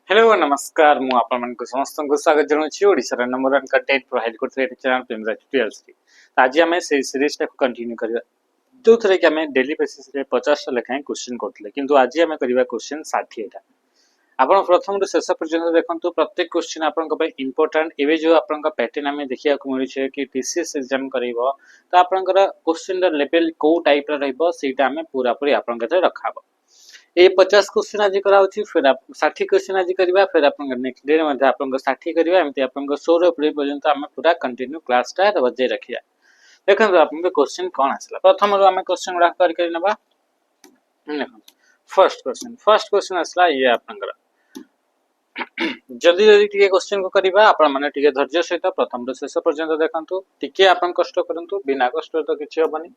Hello नमस्कार मु आपण मन को समस्त को स्वागत जनाउछि ओडिसा रा नंबर 1 कंटेंट प्रोवाइड करथले चैनल प्रेमराज ट्यूटोरियल्स की आज हमें से सीरीज टा कंटिन्यू करबा जो थरे कि हमें डेली बेसिस रे 50 लेखाएं क्वेश्चन करथले किंतु आज हमें करबा क्वेश्चन 60 टा आपण प्रथम रु शेष पर्यंत देखंतु प्रत्येक क्वेश्चन आपण को इंपोर्टेंट एवे जो आपण का पैटर्न हमें देखिया को मिलि छै कि टीसीएस एग्जाम करबो तो आपण क्वेश्चन लेवल को टाइप रा रहबो सेटा हमें पूरा पूरी आपण के रखाबो ए 50 क्वेश्चन आज कराउछि फिर आप 60 क्वेश्चन आज करबा फिर आपन नेक्स्ट डे मध्ये आपन 60 करबा एमति आपन 100 रे पर्यंत हम पूरा कंटिन्यू क्लास टा बजे रखिया देखन आपन क्वेश्चन कोन आसला प्रथम रो हम क्वेश्चन गुडा कर नबा फर्स्ट क्वेश्चन आसला ये आपन जल्दी जल्दी टिके क्वेश्चन को करबा आपन माने टिके धैर्य सहित प्रथम रो शेष पर्यंत देखंतु टिके आपन कष्ट करंतु बिना कष्ट तो किछि होबनी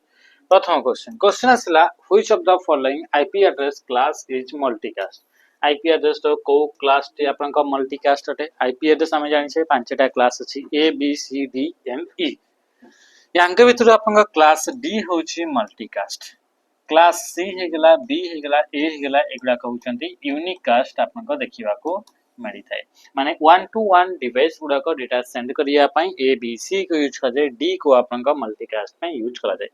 प्रथम क्वेश्चन आसला which of the following IP address class is multicast IP address तो को क्लास टी आपन का मल्टीकास्ट अटे आईपी एड्रेस हम जानि छै पांचटा क्लास अछि A B C D and E यांके भितर आपन का क्लास डी होछि मल्टीकास्ट क्लास सी हे गेला बी हे गेला ए हे गेला एगुडा कहउचंती यूनिक कास्ट आपन को देखिबा को मिली थाए माने 1 टू 1 डिवाइस गुडा को डेटा सेंड करिया पई ए बी सी को यूज कर जाय डी को आपन का मल्टीकास्ट में यूज करा जाय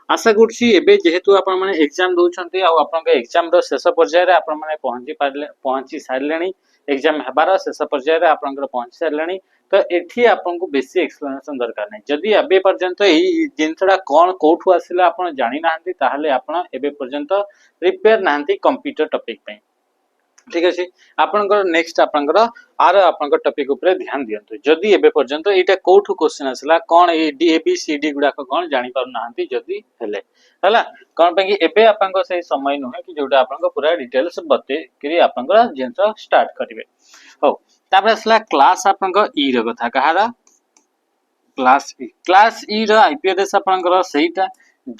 आशा करछि एबे जेहेतु आपण माने एग्जाम दोछंती आ आपण के एग्जाम रो शेष पर्याय रे आपण माने पहुंची सारलेनी एग्जाम हेबार शेष पर्याय रे आपण के पहुंची सारलेनी तो एठी आपण को बेसी एक्सप्लेनेशन दरकार नै जदी एबे पर्यंत एही जिंसडा कोन कोठु आसिला आपण जानि नाहंती ताहाले आपण एबे पर्यंत प्रिपेयर नाहंती कंप्यूटर टॉपिक पे ठीक अछि आपनकर नेक्स्ट आपनकर आर आपनकर टॉपिक ऊपर ध्यान दियंतु जदी एबे पर्यंत एटा कोठु क्वेश्चन आसला कोन A D A B C D गुडा कोन जानि पार नाहंती जदी हेले हला कोन पे कि एबे आपनकर सही समय नहे कि जोटा आपनकर पूरा डिटेल्स बते कि आपनकर जेंस स्टार्ट करिवे हो तापर आसला क्लास आपनकर ई रो कथा कहारा क्लास ई रो आईपी एड्रेस आपनकर सहीटा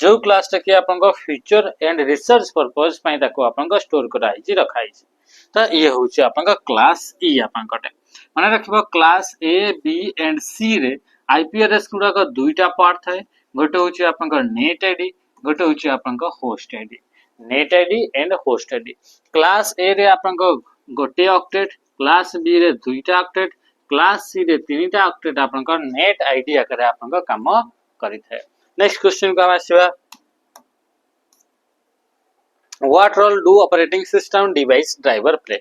जो क्लास टा कि आपनकर फ्यूचर एंड रिसर्च पर्पस पई ताको आपनकर स्टोर कराई जी रखाई तो ये होची आपन का क्लास ई आपन कटे माने रखबो क्लास ए बी एंड सी रे आईपी एड्रेस गुडा का दुईटा पार्ट थाए गोटे होची आपन का नेट आईडी गोटे होची आपन का host ID net ID and host ID class ए रे आपन का गोटे ऑक्टेट क्लास बी रे दुईटा ऑक्टेट क्लास सी रे तीनटा ऑक्टेट आपन का नेट आईडी आकर आपन का काम करि थाए नेक्स्ट क्वेश्चन का आसीबा What role do operating system device driver play?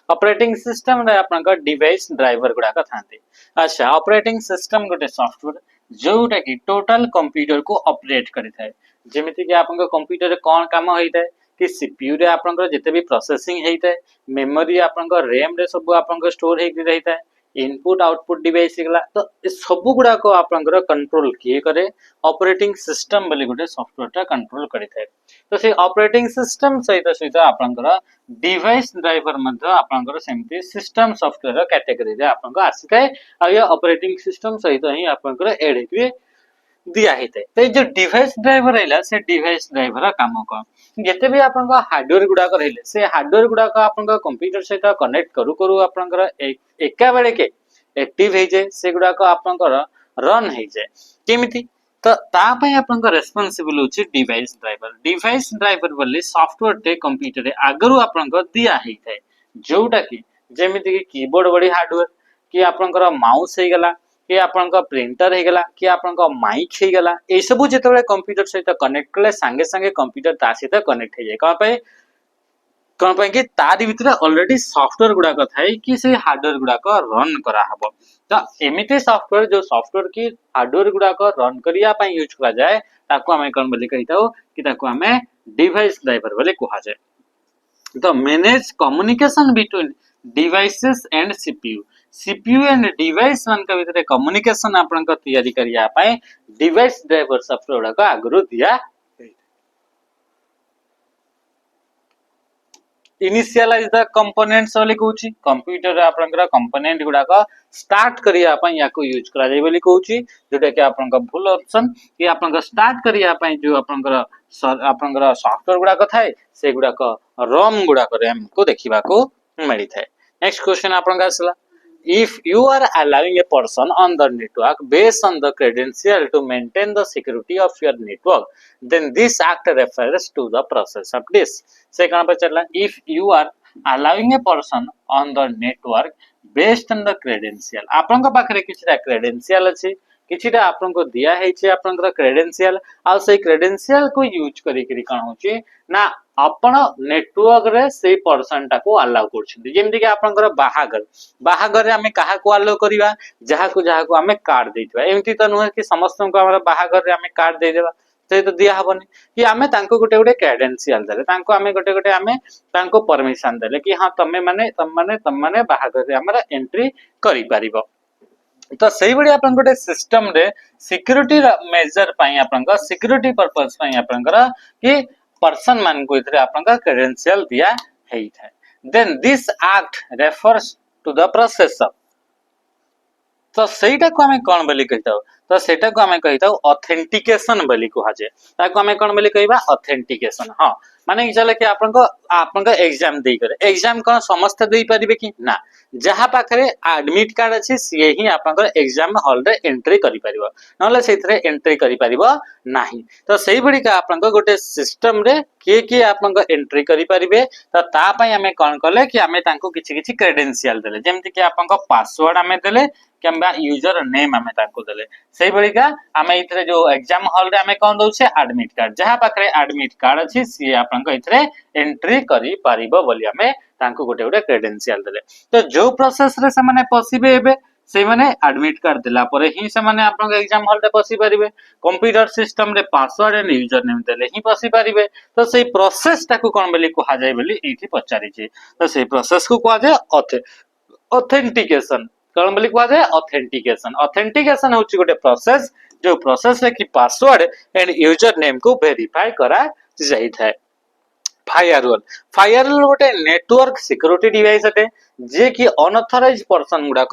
Operating system रे आपन का device driver गुडा का थांते अच्छा operating system गोटे सॉफ्टवेयर जोटा कि टोटल कंप्यूटर को ऑपरेट करि थाए जेमिति कि आपन का कंप्यूटर रे कोन काम होई थाए कि सीपीयू रे आपन का जते भी प्रोसेसिंग हेई थाए मेमोरी आपन का रैम रे सब आपन का स्टोर हेई रही थाए इनपुट आउटपुट डिवाइस गला तो सब गुडा को आपनकर कंट्रोल किए करे ऑपरेटिंग सिस्टम बोली गोटे सॉफ्टवेयर टा कंट्रोल करि थाए तो से ऑपरेटिंग सिस्टम सहित सहित आपनकर डिवाइस ड्राइवर मध्ये आपनकर सेमती सिस्टम सॉफ्टवेयर कैटेगरी रे आपनकर आसिकाय आ ये ऑपरेटिंग सिस्टम सहित ही आपनकर ऐड हे दिया हेते तो जो डिवाइस ड्राइवर रहला से डिवाइस ड्राइवर काम को जते भी आपनका हार्डवेयर गुडा को रहले से हार्डवेयर गुडा को आपनका कंप्यूटर सहित कनेक्ट करू करू आपनकर एका बेले के एक्टिव हे जे से गुडा को आपनकर रन हे जे केमिति तो ता पय आपनका रेस्पोंसिबल होची डिवाइस ड्राइवर बोली सॉफ्टवेयर टे कंप्यूटर रे आगरु आपनका दिया हे थाए जोटा कि जेमिति कि कीबोर्ड बडी हार्डवेयर कि आपनकर माउस हे गला कि आपनका प्रिंटर हे गला कि आपनका माइक हे गला ए सब जेतबे कंप्यूटर सहित कनेक्ट कले संगे संगे कंप्यूटर ता सहित कनेक्ट हे जाय कोन पे कि तारि भितर ऑलरेडी सॉफ्टवेयर गुडा का थाए कि से हार्डवेयर गुडा का रन करा हबो तो एमिते सॉफ्टवेयर जो सॉफ्टवेयर की हार्डवेयर गुडा का रन करिया पई यूज करा जाय ताको हमें कोन बोली कहिताओ कि ताको हमें डिवाइस ड्राइवर बोली कहा जाय तो manage communication between devices and CPU and device मान का भितर कम्युनिकेशन आपन का तैयारी करिया पई डिवाइस ड्राइवर सॉफ्टवेयर का आगरु दिया इनिशियलाइज द कंपोनेंट्स वाली कहूची कंप्यूटर रे आपनकर कंपोनेंट गुडा का स्टार्ट करिया पई याको यूज करा जाय बोली कहूची जोटा कि आपनका भूल ऑप्शन कि आपनका स्टार्ट करिया पई जो आपनकर सॉफ्टवेयर गुडा का थाए से गुडा का रोम गुडा का रैम को देखिबा को मिली थाए नेक्स्ट क्वेश्चन आपनका आसला if you are allowing a person on the network based on the credential to maintain the security of your network, then this act refers to the process of this. से कौन पचारला, if you are allowing a person on the network based on the credential, आपन को पाखरे किछटा credential अछि, किछटा आपन को दिया हेछि आपन को credential, आ से credential को यूज करी करी कोन होछि ना आपण नेटवर्क रे से पर्सन टा को अलाउ करछिन। जेमति कि आपनकर बाहागर बाहागर रे हमें काहा को अलाउ करिवा, जहा को हमें कार्ड देइतबा, एमति त नुहे कि समस्त को हमरा बाहागर रे हमें कार्ड दे देबा, से तो दिया हबनी कि हमें तांको गोटे गोटे क्रेडेंशियल देले, तांको हमें गोटे गोटे हमें तांको परमिशन देले कि हां तम माने बाहागर रे हमरा एंट्री करि पारिबो। तो सही बड़ी आपन गोटे सिस्टम रे सिक्योरिटी मेजर पई आपन का सिक्योरिटी पर्पस पई आपन करा कि पर्सन मान को इतरे आपन का क्रेडेंशियल दिया हेई थाए। Then this act refers to the process of, तो सेटा को हमें कोन बोली कहताउ, तो सेटा को हमें कहताउ ऑथेंटिकेशन बोली कहा जाय। ताको हमें कोन बोली कहबा ऑथेंटिकेशन। हां माने कि चले कि आपन का एग्जाम देई करे, एग्जाम कोन समस्त देई परिबे कि ना, जहा पाखरे एडमिट कार्ड अछि से ही आपन का एग्जाम हॉल रे एंट्री करि परिबो, नले सेथरे एंट्री करि परिबो नाही। तो सेही बडी का आपन का गोटे सिस्टम रे के आपन का एंट्री करि परिबे, तो ता पई हमें कोन कले कि हमें तांको किछि किछि क्रेडेंशियल देले, जेमति कि आपन का पासवर्ड हमें देले किंबा यूजर नेम हमें तांको देले। सेही बडी का हमें इथरे जो एग्जाम हॉल रे हमें कोन दउछे एडमिट कार्ड, जहा पाखरे एडमिट कार्ड अछि सी आपन का इथरे एंट्री करि परिबो बोली हमें तांको गोटे गोटे क्रेडेंशियल देले। तो जो प्रोसेस रे से माने पसिबे हेबे से माने एडमिट कार्ड दिला परे ही से माने आपन एग्जाम हॉल रे पसि परिबे, कंप्यूटर सिस्टम रे पासवर्ड एंड यूजर नेम देले ही पसि परिबे। तो सेही प्रोसेस टाको कोन बोली कहा जाय बोली एठी पचारि छी। तो सेही प्रोसेस को कहा जाय ऑथेंटिकेशन। कोन बोली कहा जाय ऑथेंटिकेशन। ऑथेंटिकेशन होची गोटे प्रोसेस जो प्रोसेस रे कि पासवर्ड एंड यूजर नेम को वेरीफाई करा जाय थाए। फायरवॉल गोटे नेटवर्क सिक्योरिटी डिवाइस अटे जे कि अनऑथराइज्ड पर्सन गुडा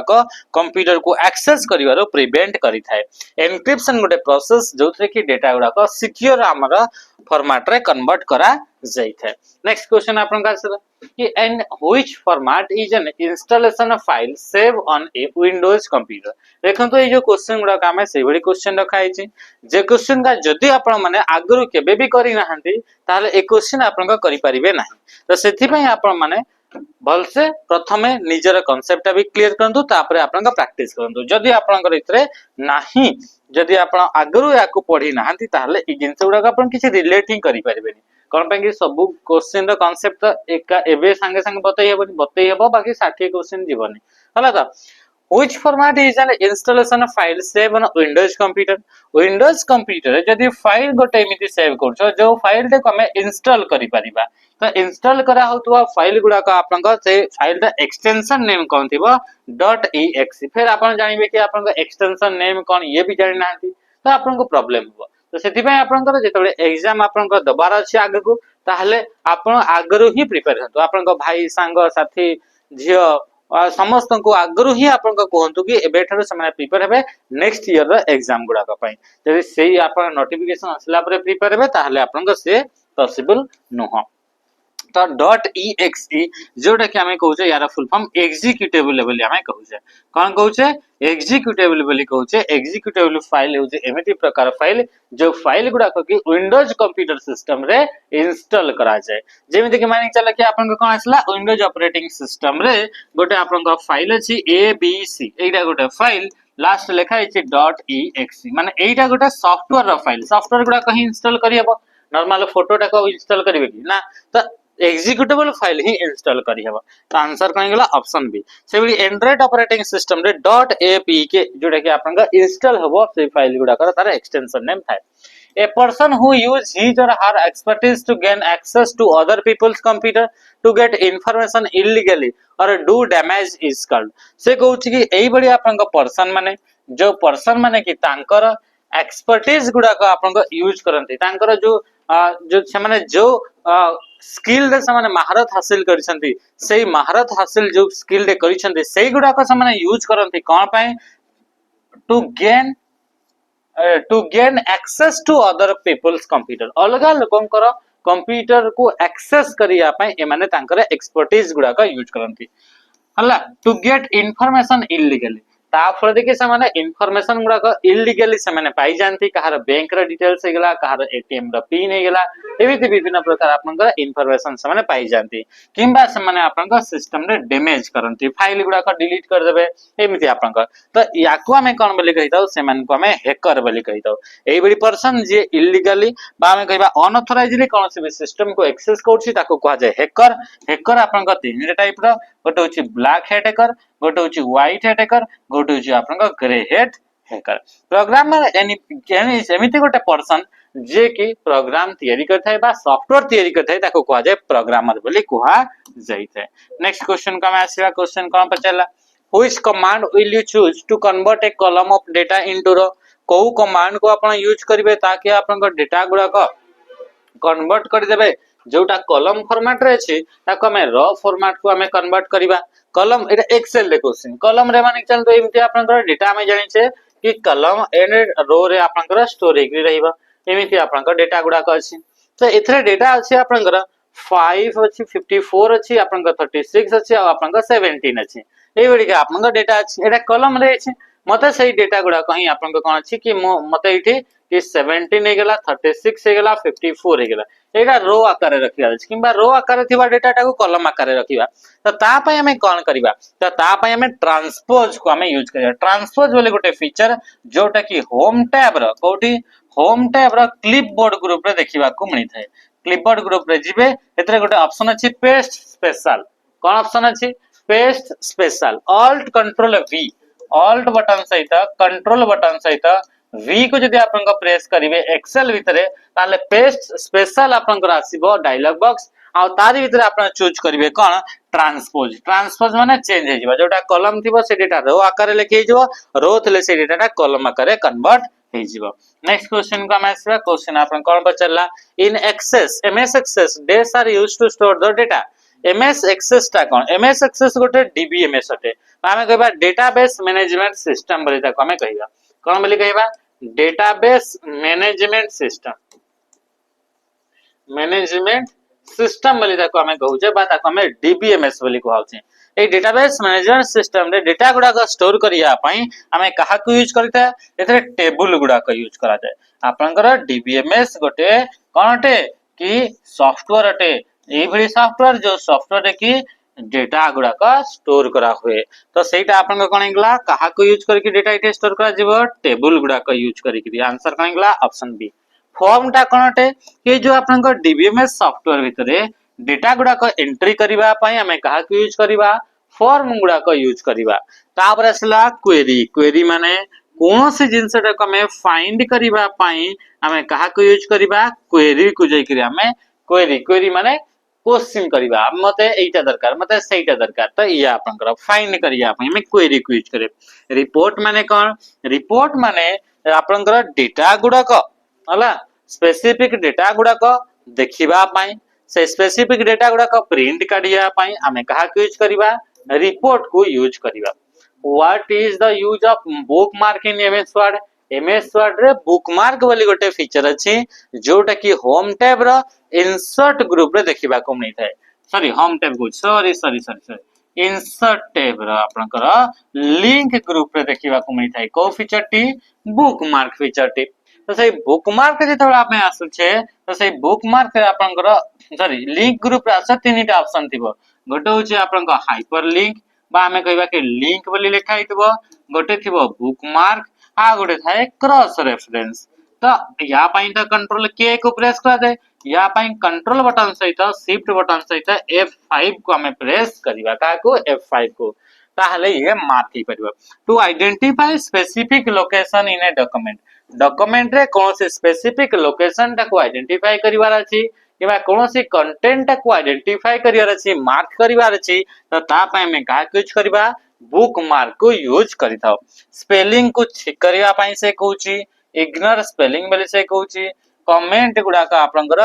को कंप्यूटर को एक्सेस करिवारो प्रिवेंट करि थाए। एन्क्रिप्शन गोटे प्रोसेस जोथरे कि डेटा गुडा को सिक्योर हमरा फॉर्मेट रे कन्वर्ट करा जाय थाए। नेक्स्ट क्वेश्चन आपन का आंसर कि and which format is an installation of file save on A Windows computer. देखन तो ये जो क्वेश्चन गुडा का हमें से बड़ी क्वेश्चन रखा है जे क्वेश्चन का जदी आपण माने आगरु केबे भी करि नाहंती ताले ए क्वेश्चन आपण का करि परिबे नाही। तो सेथि पई आपण माने भल से प्रथमे निजर कांसेप्ट भी क्लियर करंतु, तापरे आपण का प्रैक्टिस करंतु। जदी आपण कर इतरे नाही, जदी आपण आगरु याकू पढी नाहंती ताले ई जिंस गुडा का आपण किछि रिलेट ही करि परिबेनी। कोन पे कि सब क्वेश्चन रो कांसेप्ट एका एबे संगे संगे बतई हेबो बाकी 60 क्वेश्चन जीवनी हला। त which format is an installation of file save on windows computer। windows computer रे जदी फाइल गोटे एमिति सेव करछो जो फाइल ते हमें इंस्टॉल करि परिबा, तो इंस्टॉल करा होतवा फाइल गुडा का आपन का से फाइल दा एक्सटेंशन नेम कोन थिबो .exe। फिर आपन जानिबे कि आपन का एक्सटेंशन नेम कोन ये भी जानि नांती तो आपन को प्रॉब्लम हो। तो सेति पय आपन को जेतबे एग्जाम आपन को दबार अछि आगे को ताहले आपन आगरु ही प्रिपेयर हतो। आपन को भाई सांग साथी झियो समस्त को आगरु ही आपन को कहंतु कि एबे ठरो समय प्रिपेयर हेबे नेक्स्ट ईयर रो एग्जाम गुडा का पय। जदि सेही आपन नोटिफिकेशन आसला परे प्रिपेयर हेबे ताहले आपन को से पॉसिबल नहो। तो .exe जोटा कि हमें कहउछे यार फुल फॉर्म एग्जीक्यूटेबल बोली हमें कहउछे। कोन कहउछे एग्जीक्यूटेबल बोली कहउछे। एग्जीक्यूटेबल फाइल होउछे एमिति प्रकार फाइल जो फाइल गुडा को कि विंडोज कंप्यूटर सिस्टम रे इंस्टॉल करा जाय। जेमिति कि माने चला कि आपन को कोन आसला विंडोज ऑपरेटिंग सिस्टम रे गोटे आपन को फाइल अछि abc, एटा गोटे फाइल लास्ट लेखा अछि .exe माने एटा गोटे सॉफ्टवेयर रो फाइल। सॉफ्टवेयर गुडा कहीं इंस्टॉल करि हबो, नॉर्मल फोटोटा को इंस्टॉल करिवे कि ना, तो एग्जीक्यूटेबल फाइल ही इंस्टॉल करि हबो। तो आंसर कहीं गेला ऑप्शन बी। से बली एंड्रॉइड ऑपरेटिंग सिस्टम रे .apk जोटा कि आपन का इंस्टॉल हबो से फाइल गुडा कर तार एक्सटेंशन नेम थाए। A person who use his or her expertise to gain access to other people's computer to get information illegally or do damage is called। से कहउछि कि एई बडी आपन का पर्सन माने जो पर्सन माने कि तांकर एक्सपर्टीज गुडा को आपन को यूज करंती, तांकर जो से माने जो स्किल रे से माने महारत हासिल करिसंती, सेही महारत हासिल जो स्किल रे करिसंती सेही गुडा को से माने यूज करंती कोन पय to gain access to other people's computer. अलगा लोकंकर कंप्यूटर को एक्सेस करिया पय ए माने तांकर एक्सपर्टीज गुडा का यूज करंती। हला टू गेट इनफॉरमेशन इलीगली ता फल देखि से माने इनफॉरमेशन गुडा इलीगली से माने पाई जानती कहार बैंक रा डिटेल्स हे गेला कहार एटीएम रा पिन हे गेला एमिति विभिन्न प्रकार आपनकर इनफॉरमेशन से माने पाई जानती किंबा से माने आपनकर सिस्टम रे डैमेज करंती फाइल गुडा डिलीट कर देबे एमिति आपनकर तो याकू हमें कोन बोली कहिताउ से मान को हमें हैकर बोली कहिताउ एई बडी पर्सन जे इलीगली बा हमें कहबा अनऑथराइजली कोन से भी सिस्टम को एक्सेस करछि ताको कहा जाय हैकर हैकर आपनकर तीन टाइप रो गोटे होची ब्लैक हैट हैकर गोटे होची व्हाइट हैट हैकर गोटे होची आपनकर ग्रे हैट हैकर प्रोग्रामर एनी एमिति गोटे पर्सन जे कि प्रोग्राम तैयारी करथाय बा सॉफ्टवेयर तैयारी करथाय ताको कहा जाय प्रोग्रामर बोली कहा जायथाय नेक्स्ट क्वेश्चन का मैं आसीबा क्वेश्चन कोन पचला which command will you choose to convert a column of data into row को कमांड को आपण यूज करिवे ताकि आपनकर डेटा गुडा को कन्वर्ट कर देबे जोटा कॉलम फॉर्मेट रे अछि ताको हमें रो फॉर्मेट को हमें कन्वर्ट करिबा कॉलम एटा एक्सेल रे क्वेश्चन कॉलम रे माने चल तो एमती आपनकर डेटा हमें जानि छे कि कॉलम एंड रो रे आपनकर स्टोर हेकरी रहिबा एमिति आपनकर डेटा गुडा को अछि तो एथरे डेटा अछि आपनकर 5 अछि 54 अछि आपनकर 36 अछि आ आपनकर 17 अछि ए बडी के आपनकर डेटा अछि एटा कॉलम रे अछि मते सही डेटा गुडा कहीं आपनकर कोन अछि कि मते इठी कि 17 हे गेला 36 हे गेला 54 हे गेला एटा रो आकार रे रखिया अछि किबा रो आकार थिबा डेटा टाको कॉलम आकार रे रखिबा तो ता पय हमें कोन करिबा तो ता पय हमें ट्रांसपोज को हमें यूज करिया ट्रांसपोज बोले गोटे फीचर जोटा कि होम टैब रो कोठी होम टैब रो क्लिपबोर्ड ग्रुप रे देखिबा को मिली थाए क्लिपबोर्ड ग्रुप रे जिबे एतरे गोटे ऑप्शन अछि पेस्ट स्पेशल कोन ऑप्शन अछि paste special alt control we alt button सहित कंट्रोल बटन सहित वी को जदि आपन प्रेस करिवे एक्सेल भितरे ताले पेस्ट स्पेशल आपन को आसीबो डायलॉग बॉक्स आ तारी भितरे आपन चूज करिवे कोन ट्रांसपोज ट्रांसपोज माने चेंज हे जिवो जोटा कॉलम थिबो से डेटा रो आकार लेके जिवो रो थले से डेटा कॉलम आकार कन्वर्ट हे जिवो नेक्स्ट क्वेश्चन का मैसेज क्वेश्चन आपन कोन पचला in access MS access dash are used to store the data MS access टा कोन एमएस एक्सेस गोटे डीबीएमएस अटे हमें कहबा डेटाबेस मैनेजमेंट सिस्टम बोली ताको हमें कहबा कोन बोली कहबा डेटाबेस मैनेजमेंट सिस्टम बोली ताको हमें कहू जे बा ताको हमें डीबीएमएस बोली कहू छे ए डेटाबेस मैनेजमेंट सिस्टम रे डेटा गुडा को स्टोर करिया पई हमें कहा को यूज करता है एथरे टेबल गुडा को यूज करा जाय आपनकर डीबीएमएस गोटे कोन अटे कि सॉफ्टवेयर अटे ए भली सॉफ्टवेयर जो सॉफ्टवेयर की डेटा गुडा का स्टोर करा हुए तो सेटा आपन कोन इंगला कहा को यूज करके डेटा इथे स्टोर करा जिवो टेबल गुडा का यूज करके आंसर कोन इंगला ऑप्शन बी फॉर्म टा कोन अटे कि जो आपन को डीबीएमएस सॉफ्टवेयर भितरे डेटा गुडा को एंट्री करिबा पई हमें कहा को यूज करिबा फॉर्म गुडा को यूज करिबा तापर असला क्वेरी क्वेरी माने कौन से जिनसटा को हमें फाइंड करिबा पई हमें कहा को यूज करिबा क्वेरी को जै करी हमें क्वेरी क्वेरी माने क्वेश्चन करिबा मते एटा दरकार मते सेटा दरकार तो या आपनकर फाइंड करिया आपण में क्वेरी को यूज करे रिपोर्ट माने कोन रिपोर्ट माने आपनकर डेटा गुडा को हला स्पेसिफिक डेटा गुडा को देखिबा पई से स्पेसिफिक डेटा गुडा को प्रिंट करिया पई हमें कहा को यूज करिबा रिपोर्ट को यूज करिबा what is the use of bookmark in MS Word रे बुकमार्क वाली गोटे फीचर अछि जोटा कि होम टैब रो इंसर्ट ग्रुप रे देखिबा को मिलि थाए सॉरी होम टैब को सॉरी इंसर्ट टैब रो आपनकर लिंक ग्रुप रे देखिबा को मिलि थाए को feature T bookmark feature T तो सही बुकमार्क जे थोड़ा आपने आसु छे तो सही बुकमार्क आपनकर सॉरी लिंक ग्रुप रे आसे तीनटा ऑप्शन थिबो गोटे होचे आपनकर हाइपरलिंक बा हमें कहबा कि लिंक बोली लिखा हितबो गोटे थिबो बुकमार्क आ गोटे थाए क्रॉस रेफरेंस तो या पई तो कंट्रोल के को प्रेस कर दे या पई कंट्रोल बटन सहित शिफ्ट बटन सहित F5 को हमें प्रेस करिबा का को F5 को ताहले ये मार्क ही परबो to identify specific location in a document document रे कोन से स्पेसिफिक लोकेशन टा को आइडेंटिफाई करिवार अछि किबा कोनोसी कंटेंट को आइडेंटिफाई करिवार अछि मार्क करिवार अछि तो ता पय में का यूज करबा बुकमार्क को यूज करिथाओ स्पेलिंग को चेक करिवा पय से कहूची इग्नोर स्पेलिंग बोली से कहूची कमेंट गुडा का आपनकर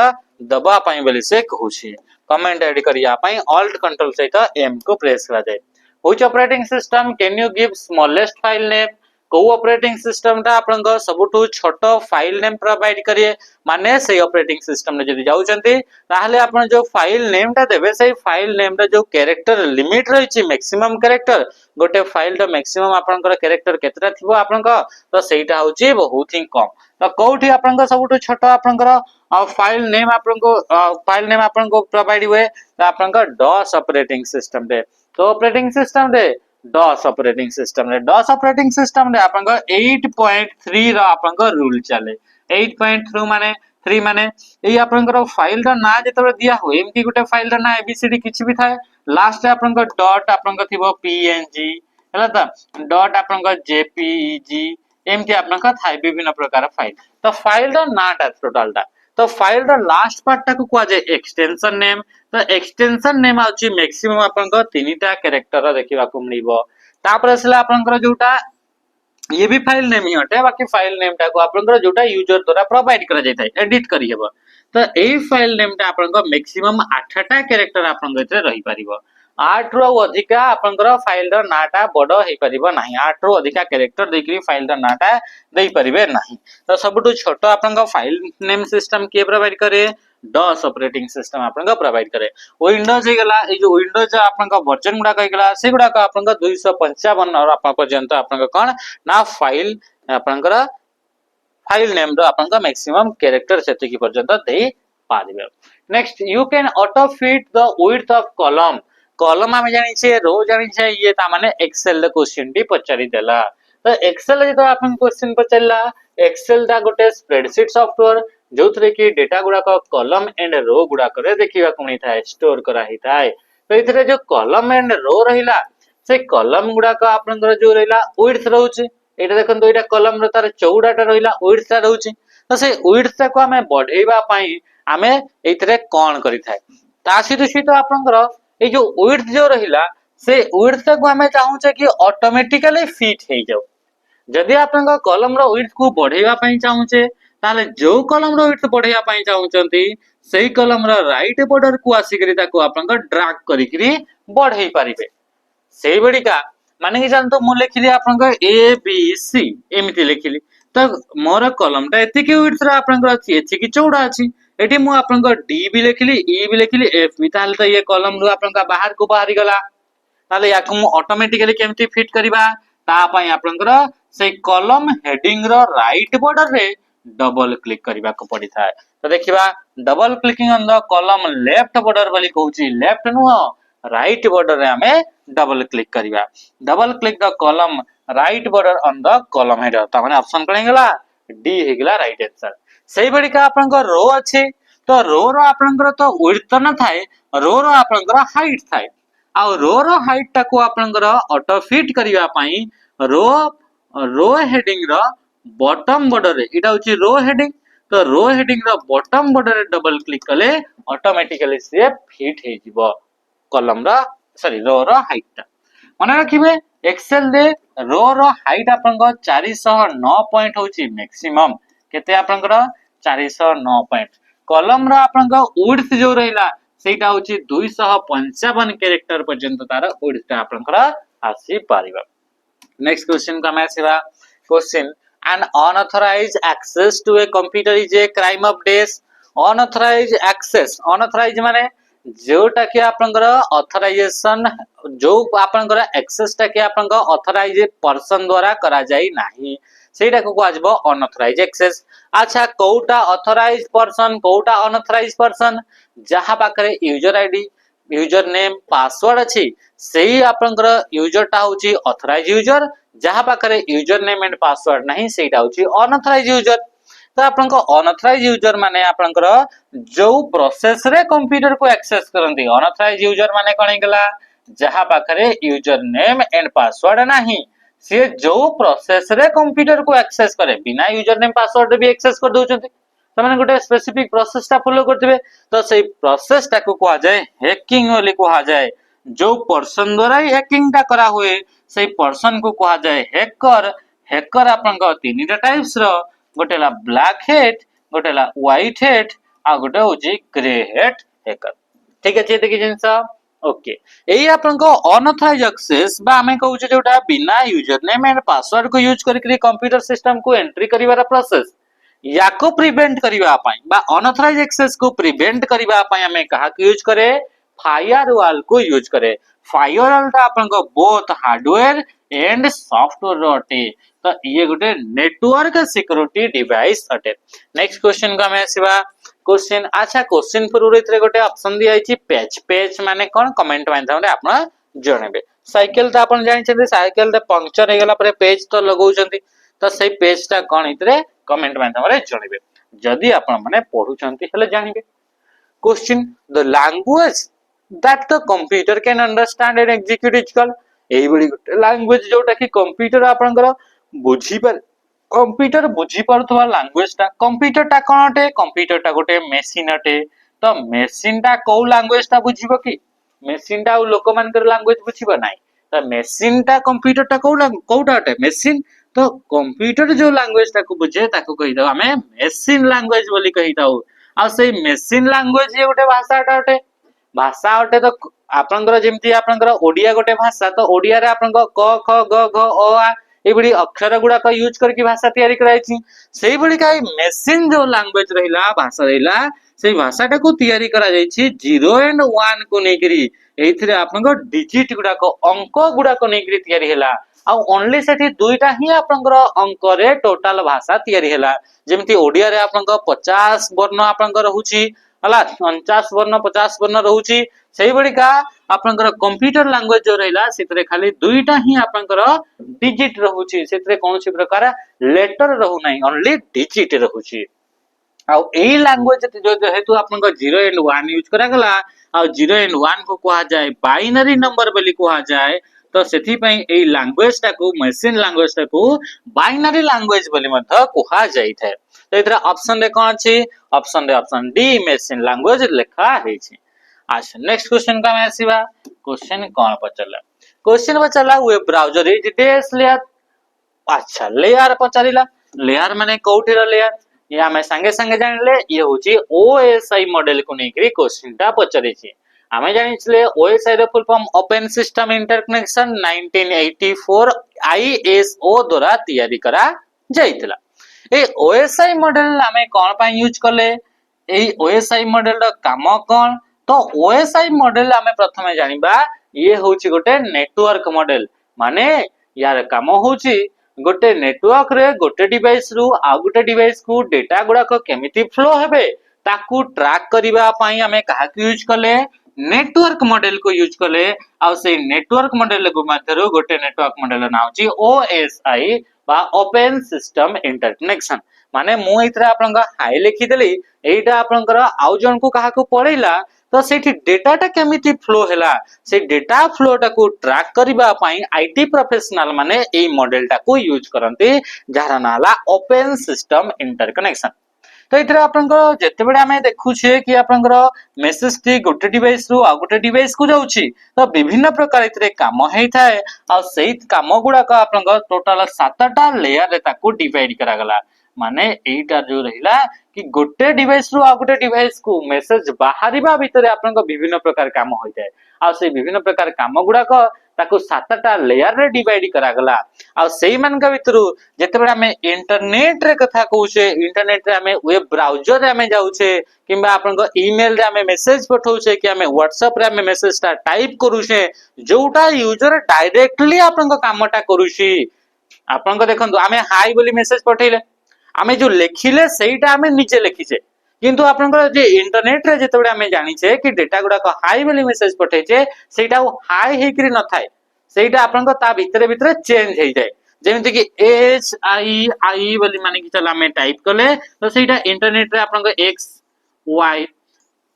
दबा पय बोली से कहूची कमेंट ऐड करिया पय ऑल्ट कंट्रोल सहित एम को प्रेस करा जाय which operating system can you give smallest file name को ऑपरेटिंग सिस्टम टा आपनका सबुठु छोटो फाइल नेम प्रोवाइड करिए माने से ऑपरेटिंग सिस्टम रे जदी जाउचंती ताहले आपण जो फाइल नेम टा देबे से फाइल नेम रे जो कैरेक्टर लिमिट रहिछि मैक्सिमम कैरेक्टर गोटे फाइल रो मैक्सिमम आपनकर कैरेक्टर केतरा थिबो आपनका तो सेटा होछि बहुत ही कम तो कोठी आपनका सबुठु छोटो आपनकर फाइल नेम आपनको प्रोवाइड हुए तो आपनका डॉस ऑपरेटिंग सिस्टम रे तो ऑपरेटिंग सिस्टम रे डॉस ऑपरेटिंग सिस्टम रे आपनका 8.3 रा आपनका रूल चले 8.3 माने 3 माने एई आपनकर फाइल रा ना जेतबे दिया हो एमकी गुटे फाइल रा ना एबीसीडी किछि भी थाए लास्ट आपनका डॉट आपनका थिबो पीएनजी हला त डॉट आपनका जेपीईजी एमती आपनका थाए विभिन्न प्रकार फाइल तो फाइल रा नाटा टोटल टा तो फाइल रा लास्ट पार्ट टा को कुआ जे एक्सटेंशन नेम तो एक्सटेंशन नेम आउची मैक्सिमम आपनका तीनटा कैरेक्टर देखिबा को मिलिबो तापर असला आपनकर जोटा ये भी फाइल नेम ही हटे बाकी फाइल नेम टा को आपनकर जोटा यूजर द्वारा प्रोवाइड करा जाय थाय एडिट करी हेबो तो एई फाइल नेम टा आपनका मैक्सिमम 8टा कैरेक्टर आपनका इतरे रही परिबो 8 रो अधिका आपनकर फाइल रो नाटा बडो हे परिबो नाही 8 रो अधिका कैरेक्टर देखि फाइल रो नाटा देई परिबे नाही तो सबटु छोटो आपनका फाइल नेम सिस्टम के प्रोवाइड करे डॉस ऑपरेटिंग सिस्टम आपनका प्रोवाइड करे विंडोज हे गला ए जो विंडोज आपनका वर्जन गुडा कहि गला से गुडा का आपनका 255 और आपन पर्यंत आपनका कोन ना फाइल आपनका फाइल नेम रो आपनका मैक्सिमम कैरेक्टर सेति की पर्यंत देई पारिबे next you can auto fit the width of column आमे जानि छे रो जानि छे ये ता माने एक्सेल रे क्वेश्चन भी पचारि देला तो एक्सेल जे तो आपन क्वेश्चन पचला एक्सेल दा गोटे स्प्रेडशीट सॉफ्टवेयर जोथरे की डेटा गुडा को कॉलम एंड रो गुडा करे देखिबा कोनी थाए स्टोर करा ही थाए तो इथरे जो कॉलम एंड रो रहिला से कॉलम गुडा को आपनकर जो रहिला विड्थ रहउची एटा देखंतो एटा कॉलम रो तार चौडाटा रहिला विड्थ ता रहउची तो से विड्थ ता को हमें बढ़ेबा पई हमें इथरे कोन करि थाए ता सिधु आपनकर ए जो विड्थ जो रहिला से विड्थ को हमें चाहू छे कि ऑटोमेटिकली फिट हे जाऊ जदि आपनका कॉलम रो विड्थ को बढ़ेबा पई चाहू छे ताले जो कॉलम रो विड्थ बढ़ेबा पई चाहू छंती सेही कॉलम रो राइट बॉर्डर को आसीकरी ताको आपनका ड्रैग करिकरी बढ़ेई परिबे सेही बडिका माने कि जानतो मु लिखिली आपनका ए बी सी एमिति लिखिली तो मोर कॉलम ता एति के विड्थ रो आपनका अछि एछि कि चौड़ा अछि एठी मु आपनका डी भी लिखिली ई भी लिखिली एफ भी ताले तो ये कॉलम रो आपनका बाहर को बाहरी गला ताले याको मु ऑटोमेटिकली केमति फिट करिबा ता पई आपनकर से column heading row right border रे डबल क्लिक करिबा को पड़ी थाए तो देखिबा double clicking on the column left border वाली कहूची लेफ्ट नु राइट बॉर्डर रे हमें डबल क्लिक करिबा double click the column right border on the column header ता माने ऑप्शन कोन गेला डी हे गेला राइट आंसर सेही बडिका आपनकर रो अछि तो रो रो आपनकर तो विड्थ न थाए रो रो आपनकर हाइट थाए आ रो रो हाइट ता को आपनकर ऑटो फिट करिवा पई रो हेडिंग रो बॉटम बॉर्डर रे इटा होची रो हेडिंग तो रो हेडिंग रो बॉटम बॉर्डर रे डबल क्लिक कले ऑटोमेटिकली से फिट हे जिवो कॉलम रो सॉरी रो रो हाइट ता माने रखिबे एक्सेल रे रो हाइट आपनका 409 पॉइंट होची मैक्सिमम केते आपनकर 409 पॉइंट कॉलम रो आपनका विड्थ जो रहिला सेटा होची 255 कैरेक्टर पर्यंत तार विड्थ ता आपनकर आसी पारिबा नेक्स्ट क्वेश्चन का मैं सेवा question an unauthorized access to a computer is a crime of dash unauthorized access unauthorized माने जोटा कि आपनकर ऑथराइजेशन जो आपनकर एक्सेस ता कि आपनकर ऑथराइज पर्सन द्वारा करा जाई नाही सेटा को आजबो अनऑथराइज एक्सेस अच्छा कोटा ऑथराइज पर्सन कोटा अनऑथराइज पर्सन जहां पाखरे user ID user name password अछि सेही आपनकर यूजर ता होची ऑथराइज यूजर जहां पाखरे यूजर नेम एंड पासवर्ड नहीं सेटा होची अनऑथराइज यूजर तो आपनका अनऑथराइज यूजर माने आपनकर जो प्रोसेस रे कंप्यूटर को एक्सेस करंती अनऑथराइज यूजर माने कोन गेला जहां पाखरे यूजर नेम एंड पासवर्ड नाही से जो प्रोसेस रे कंप्यूटर को एक्सेस करे बिना यूजर नेम पासवर्ड भी एक्सेस कर दोचंती त माने गोटे स्पेसिफिक प्रोसेस ता फॉलो करथिबे तो सेही प्रोसेस ता को कहा जाय हैकिंग वाली कहा जाय जो पर्सन द्वारा हैकिंग ता करा हुए सेही पर्सन को कहा जाय हैकर हैकर आपनका तीनटा टाइप्स रो गोटेला ब्लैक हेट गोटेला व्हाइट हेट आ गोटे होची ग्रे हेट हैकर ठीक अछि देखि जिंस ओके एई आपनको अनऑथराइज एक्सेस बा हमें कहू जे जोटा बिना यूजर नेम एंड पासवर्ड को यूज करके कंप्यूटर सिस्टम को एंट्री करिवार प्रोसेस या को प्रिवेंट करिवा पाई बा अनऑथराइज एक्सेस को प्रिवेंट करिवा पाई हमें कहा को यूज करे फायरवॉल को यूज करे फायरवॉल ता आपनको बोथ हार्डवेयर एंड सॉफ्टवेयर अटे तो ये गोटे नेटवर्क सिक्योरिटी डिवाइस अटे नेक्स्ट क्वेश्चन को हमें आसीबा क्वेश्चन अच्छा क्वेश्चन पूर्व रे गोटे ऑप्शन दिया आइछि पैच पैच माने कोन कमेंट माध्यम रे आपण जणेबे साइकिल त आपण जानि छथि साइकिल रे पंक्चर हे गेला परे पेज तो लगौ छथि तो सही पेज ता कोन इतरे कमेंट माध्यम रे जणेबे जदी आपण माने पढु छथि हेले जानिबे question the language that the computer can understand and execute is called एई बडी गोटे लैंग्वेज जोटा कि कंप्यूटर आपनकर बुझी पर कंप्यूटर बुझी पड़ुवा लैंग्वेज टा कंप्यूटर टा कोन अटे कंप्यूटर टा गोटे मशीन अटे तो मशीन टा को लैंग्वेज टा बुझिबो कि मशीन टा लोक मानकर लैंग्वेज बुझिबो नाही तो मशीन टा कंप्यूटर टा कोटा अटे मशीन तो कंप्यूटर जो लैंग्वेज टा को बुझे ताको कहि दो हमें मशीन लैंग्वेज बोली कहि दो आ से मशीन लैंग्वेज ये गोटे भाषा टा अटे भाषा अटे तो आपनकर जेमति आपनकर ओडिया गोटे भाषा तो ओडिया रे आपनकर क ख ग घ अ आ एबडी अक्षर गुडा का यूज करके भाषा तैयारी कराइछि सेही बडी काई मशीन जो लैंग्वेज रहिला भाषा रहिला सेही भाषाटा को तैयारी करा जाइछि 0 एंड 1 को नेकरी एथिरे आपनकर डिजिट गुडा को अंक गुडा को नेकरी तैयारी हैला आ ओनली सेठी दुईटा ही आपनकर अंक रे टोटल भाषा तैयारी हैला जेमति ओडिया रे आपनकर 50 वर्ण आपनकर रहउछि हला 49 वर्ण 50 वर्ण रहउछि सेही बडी का आपनकर कंप्यूटर लैंग्वेज जो रहिला सेतरे खाली दुईटा ही आपनकर डिजिट रहउछि सेतरे कोनोसी प्रकार लेटर रहउ नाही ओनली डिजिट रहउछि आ एई लैंग्वेज जो हेतु आपनकर 0 एंड 1 यूज करा गला आ 0 एंड 1 को कहा जाय बाइनरी नंबर बोली कहा जाय तो सेथि पई एई लैंग्वेज टा को मशीन लैंग्वेज टा को बाइनरी लैंग्वेज बोली मथ कहा जाय थाए तो इतरा ऑप्शन रे कोन अछि ऑप्शन रे ऑप्शन डी मशीन लैंग्वेज लिखा है छी अच्छा नेक्स्ट क्वेश्चन का मैं आसीबा क्वेश्चन कोन पचला web browser is dash layer अच्छा लेयर पचारिला लेयर माने कोठी रो लेयर ये हमें संगे संगे जानले ये होची ओएसआई मॉडल को नेकरी क्वेश्चन टा पचरे छी हमें जानिछले ओएसआई रो full form open system interconnection 1984 ISO द्वारा तैयारी करा जाइतला ए ओएसआई मॉडल हमें कोन पा यूज करले ए ओएसआई मॉडल रो काम कोन तो ओएसआई मॉडल हमें प्रथमे जानिबा ये होची गोटे नेटवर्क मॉडल माने यार काम होची गोटे नेटवर्क रे गोटे डिवाइस रु आ गोटे डिवाइस को डेटा गुडा को केमिति फ्लो हेबे ताकू ट्रैक करिवा पई हमें काहा को यूज करले नेटवर्क मॉडल को यूज करले आ से नेटवर्क मॉडल को माध्यरु गोटे नेटवर्क मॉडल ना होची ओएसआई बा ओपन सिस्टम इंटरकनेक्शन माने मु इतरा आपनका हाई लिखि देली एटा आपनकर आउ जन को काहा को पढैला तो सेठी डेटा टा केमिति फ्लो हैला से डेटा फ्लो टा को ट्रैक करिबा पई आईटी प्रोफेशनल माने ए मॉडल टा को यूज करंती जहार नाला ओपन सिस्टम इंटरकनेक्शन तो इतरे आपनकर जते बेडे हमें देखु छे कि आपनकर मेसेज टी गोटे डिवाइस रु आ गोटे डिवाइस को जाउची तो विभिन्न प्रकार इतरे काम हेई थाए आ सेही काम गुडा का आपनकर टोटल 7टा लेयर रे ताको डिवाइड करा गला माने एटा जो रहिला कि गोटे डिवाइस रु आ गोटे डिवाइस को मेसेज बाहरिबा भितरे आपनका विभिन्न प्रकार काम होय जाय आ से विभिन्न प्रकार काम गुडा को ताको 7टा लेयर रे डिवाइड करा गला आ सेही मान का भितरु जते बेला हमें इंटरनेट रे कथा कहूचे इंटरनेट रे हमें वेब ब्राउजर रे हमें जाउचे किबा आपनका ईमेल रे हमें मेसेज पठाउचे कि हमें व्हाट्सएप रे हमें मेसेज टा टाइप करूचे जोटा यूजर डायरेक्टली आपनका कामटा करूची आपनका देखंतु हमें हाई बोली मेसेज पठैले आमे जो लिखिले सेटा आमे नीचे लिखिचे किंतु आपनकर जे इंटरनेट रे जते बेला हमें जानिचे कि डेटा गुडा को हाई बोली मेसेज पठैचे सेटा हाई हेकरी न थाए सेटा आपनकर ता भितरे भितरे चेंज हे जाय जेमिति कि एच आई आई बोली माने कि चला हमें टाइप करले तो सेटा इंटरनेट रे आपनकर X Y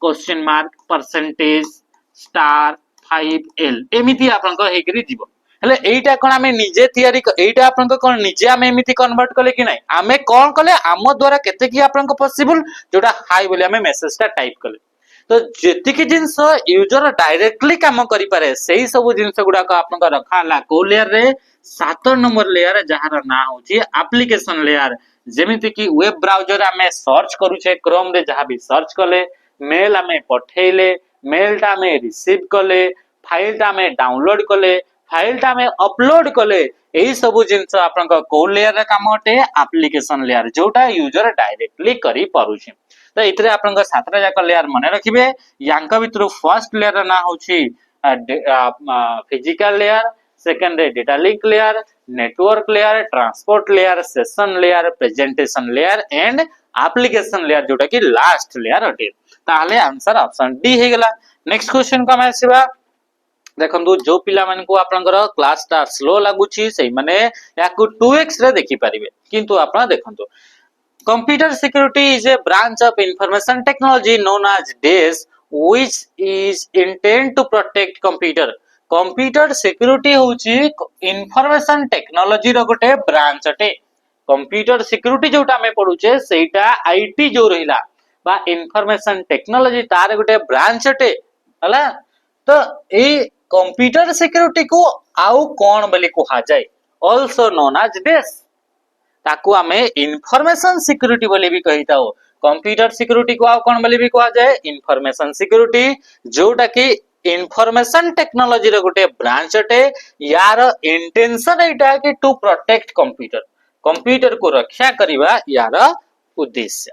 question mark percentage star 5l एमिति आपनकर हेकरी जीवो हेले एटा कोन हमें निजे तयारी एटा आपन कोन निजे हमें एमिति कन्वर्ट कले कि नाही हमें कोन कले आम द्वारा केते कि आपन को पॉसिबल जोटा हाई बोले हमें मेसेज टा टाइप कले तो जेति कि जिंस यूजर डायरेक्टली काम करि पारे सेही सब जिंस गुडा को आपन को रखाला को लेयर रे 7 नंबर लेयर जहार ना होची एप्लीकेशन लेयर जेमिति कि वेब ब्राउजर हमें सर्च करूचे क्रोम रे जहां भी सर्च कले मेल हमें पठेले मेल टा में रिसीव कले, फाइल टा में डाउनलोड कले, फाइल टा में अपलोड कले, एई सब जिंस आपन को लेयर रे काम अटे एप्लीकेशन लेयर जोटा यूजर डायरेक्टली करी पारुछि। तो इतरे आपन को सातटा जाक लेयर मने रखिबे। यांका भितर फर्स्ट लेयर ना होछि फिजिकल लेयर, सेकंड रे data link layer, network layer, transport layer, session layer, presentation layer and application layer जोटा कि लास्ट लेयर अटे। ताहले आंसर ऑप्शन डी हे गेला। नेक्स्ट क्वेश्चन को हम आसीबा। देखंतु जो पिला मन को आपनकर क्लास ता स्लो लागुछि सेई माने याकु 2x रे देखि परिबे, किंतु आपन देखंतु computer security is a branch of information technology known as DIS which is intended to protect computer। Computer security होछि इंफॉर्मेशन टेक्नोलॉजी रो गोटे ब्रांच अटे। कंप्यूटर सिक्योरिटी जोटा हमें पढुचे सेटा आईटी जो रहिला बा इंफॉर्मेशन टेक्नोलॉजी तार गोटे ब्रांच अटे हला। तो ए कंप्यूटर सिक्योरिटी को आउ कोन बोली कहा जाय, आल्सो नोन एज DIS। ताकू हमें इंफॉर्मेशन सिक्योरिटी बोली भी कहिता हो। कंप्यूटर सिक्योरिटी को आउ कोन बोली भी कहा जाय, इंफॉर्मेशन सिक्योरिटी, जोटा कि इंफॉर्मेशन टेक्नोलॉजी रे गोटे ब्रांच अटे। यार इंटेंशन एटा कि टू प्रोटेक्ट कंप्यूटर, कंप्यूटर को रक्षा करिवा यार उद्देश्य।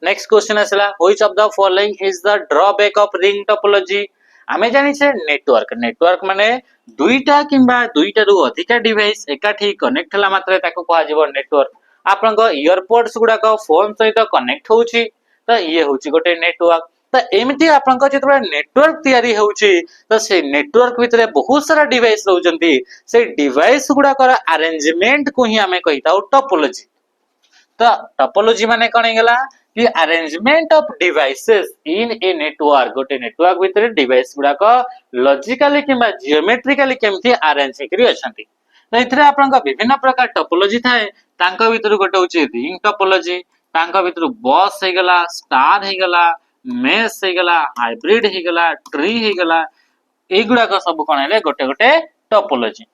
नेक्स्ट क्वेश्चन आसला, which of the following is the drawback of ring topology. आमे जानि छे नेटवर्क, नेटवर्क माने दुईटा किंबा दुईटा रु अधिका डिवाइस एकाठी कनेक्ट हला मात्रे ताको कहा जीवो नेटवर्क। आपन को ईयरपोड्स गुडा को फोन सहित कनेक्ट होउची, तो ये होउची गोटे नेटवर्क। तो एमिति आपन को जेतबे नेटवर्क तयारी होउची, तो से नेटवर्क भितरे बहुत सारा डिवाइस रहउचंती, से डिवाइस गुडा कर अरेंजमेंट को ही हमें कहिताउ टोपोलॉजी। तो टोपोलॉजी माने कोन हेगला कि arrangement of devices in a network. गोटे नेटवर्क भितर डिवाइस गुडा को लॉजिकली किबा जियोमेट्रिकली केमथि अरेंज करी अछंती। तो इथरे आपन को विभिन्न प्रकार टोपोलॉजी थाए, तांका भितर गोटे होची रिंग टोपोलॉजी, तांका भितर बॉस हेगला, स्टार हेगला, मेश हेगला, हाइब्रिड हेगला, ट्री हेगला, ए गुडा को सब कोन हेले गोटे गोटे टोपोलॉजी।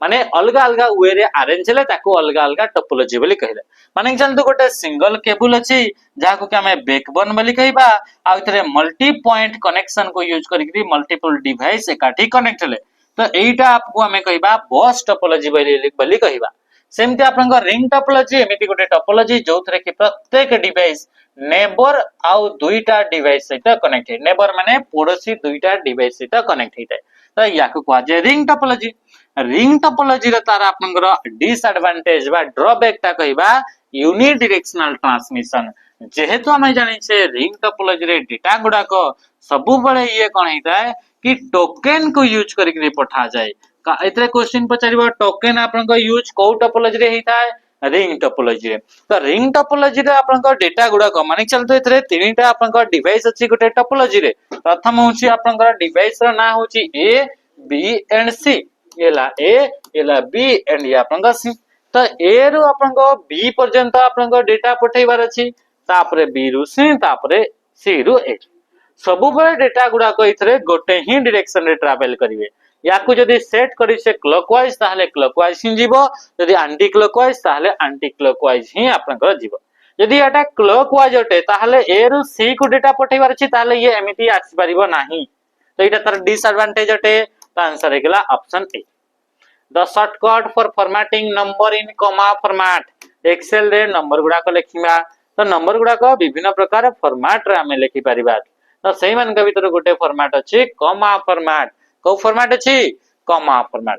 माने अलगा अलगा वे रे अरेंज हेले ताको अलगा अलगा टोपोलॉजी बोली कहले। माने जानतो गोटे सिंगल केबल अछि जाको कि हमें बैकबोन बोली कहबा, आ इथरे मल्टी पॉइंट कनेक्शन को यूज करिकरी मल्टीपल डिवाइस एकाठी कनेक्ट हेले, तो एटा आपको हमें कहबा बस टोपोलॉजी बोली कहबा। सेमते आपन को रिंग टोपोलॉजी एमिति गोटे टोपोलॉजी जोथरे कि प्रत्येक डिवाइस नेबर आउ दुईटा डिवाइस सहित कनेक्ट है। नेबर माने पड़ोसी दुईटा डिवाइस सहित कनेक्ट हेतै, तो याको कहा जाय रिंग टोपोलॉजी। रिंग टोपोलॉजी रे तार आपनकर डिसएडवांटेज बा ड्रॉबैक ता कहबा यूनिडायरेक्शनल ट्रांसमिशन। जेहेतु हमें जानि छे रिंग टोपोलॉजी रे डेटा गुडा को सबु बळे ये कोन हेता है कि टोकन को यूज करके पठा जाए। इतरे क्वेश्चन पचारिबो टोकन आपन को यूज को टोपोलॉजी रे हेता है, रिंग टोपोलॉजी रे। तो रिंग टोपोलॉजी रे आपन को डेटा गुडा को माने चलतो इतरे तीनटा आपन को डिवाइस अछि गोटे टोपोलॉजी रे। प्रथम होछि आपन को डिवाइस रो ना होछि ए बी एंड सी, एला ए एला बी एंड या आपन को सी। तो ए रो आपन को बी पर्यंत आपन को डेटा पठेबार अछि, तापरे बी रु सी, तापरे सी रु ए। सबु बळे डेटा गुडा को इथरे गोटे ही डायरेक्शन रे ट्रैवल करिवे। याकू जदी सेट करी से क्लॉकवाइज ताहले क्लॉकवाइज ही जीवो, जदी एंटी क्लॉकवाइज ताहले एंटी क्लॉकवाइज ही आपन को जीवो। जदी एटा क्लॉकवाइज अटे ताहले ए रु सी को डेटा पठेबार अछि, ताहले ये एमिति आसी परिबो नाही। तो एटा तार डिसएडवांटेज अटे। तो आंसर हेगला option A. The shortcut for formatting number in comma format. Excel रे नंबर गुडा को लिखिबा, तो नंबर गुडा को विभिन्न प्रकार फॉर्मेट रे हमें लिखि परिबा। तो सही मान के भीतर गोटे फॉर्मेट अछि कॉमा फॉर्मेट। को फॉर्मेट अछि कॉमा फॉर्मेट।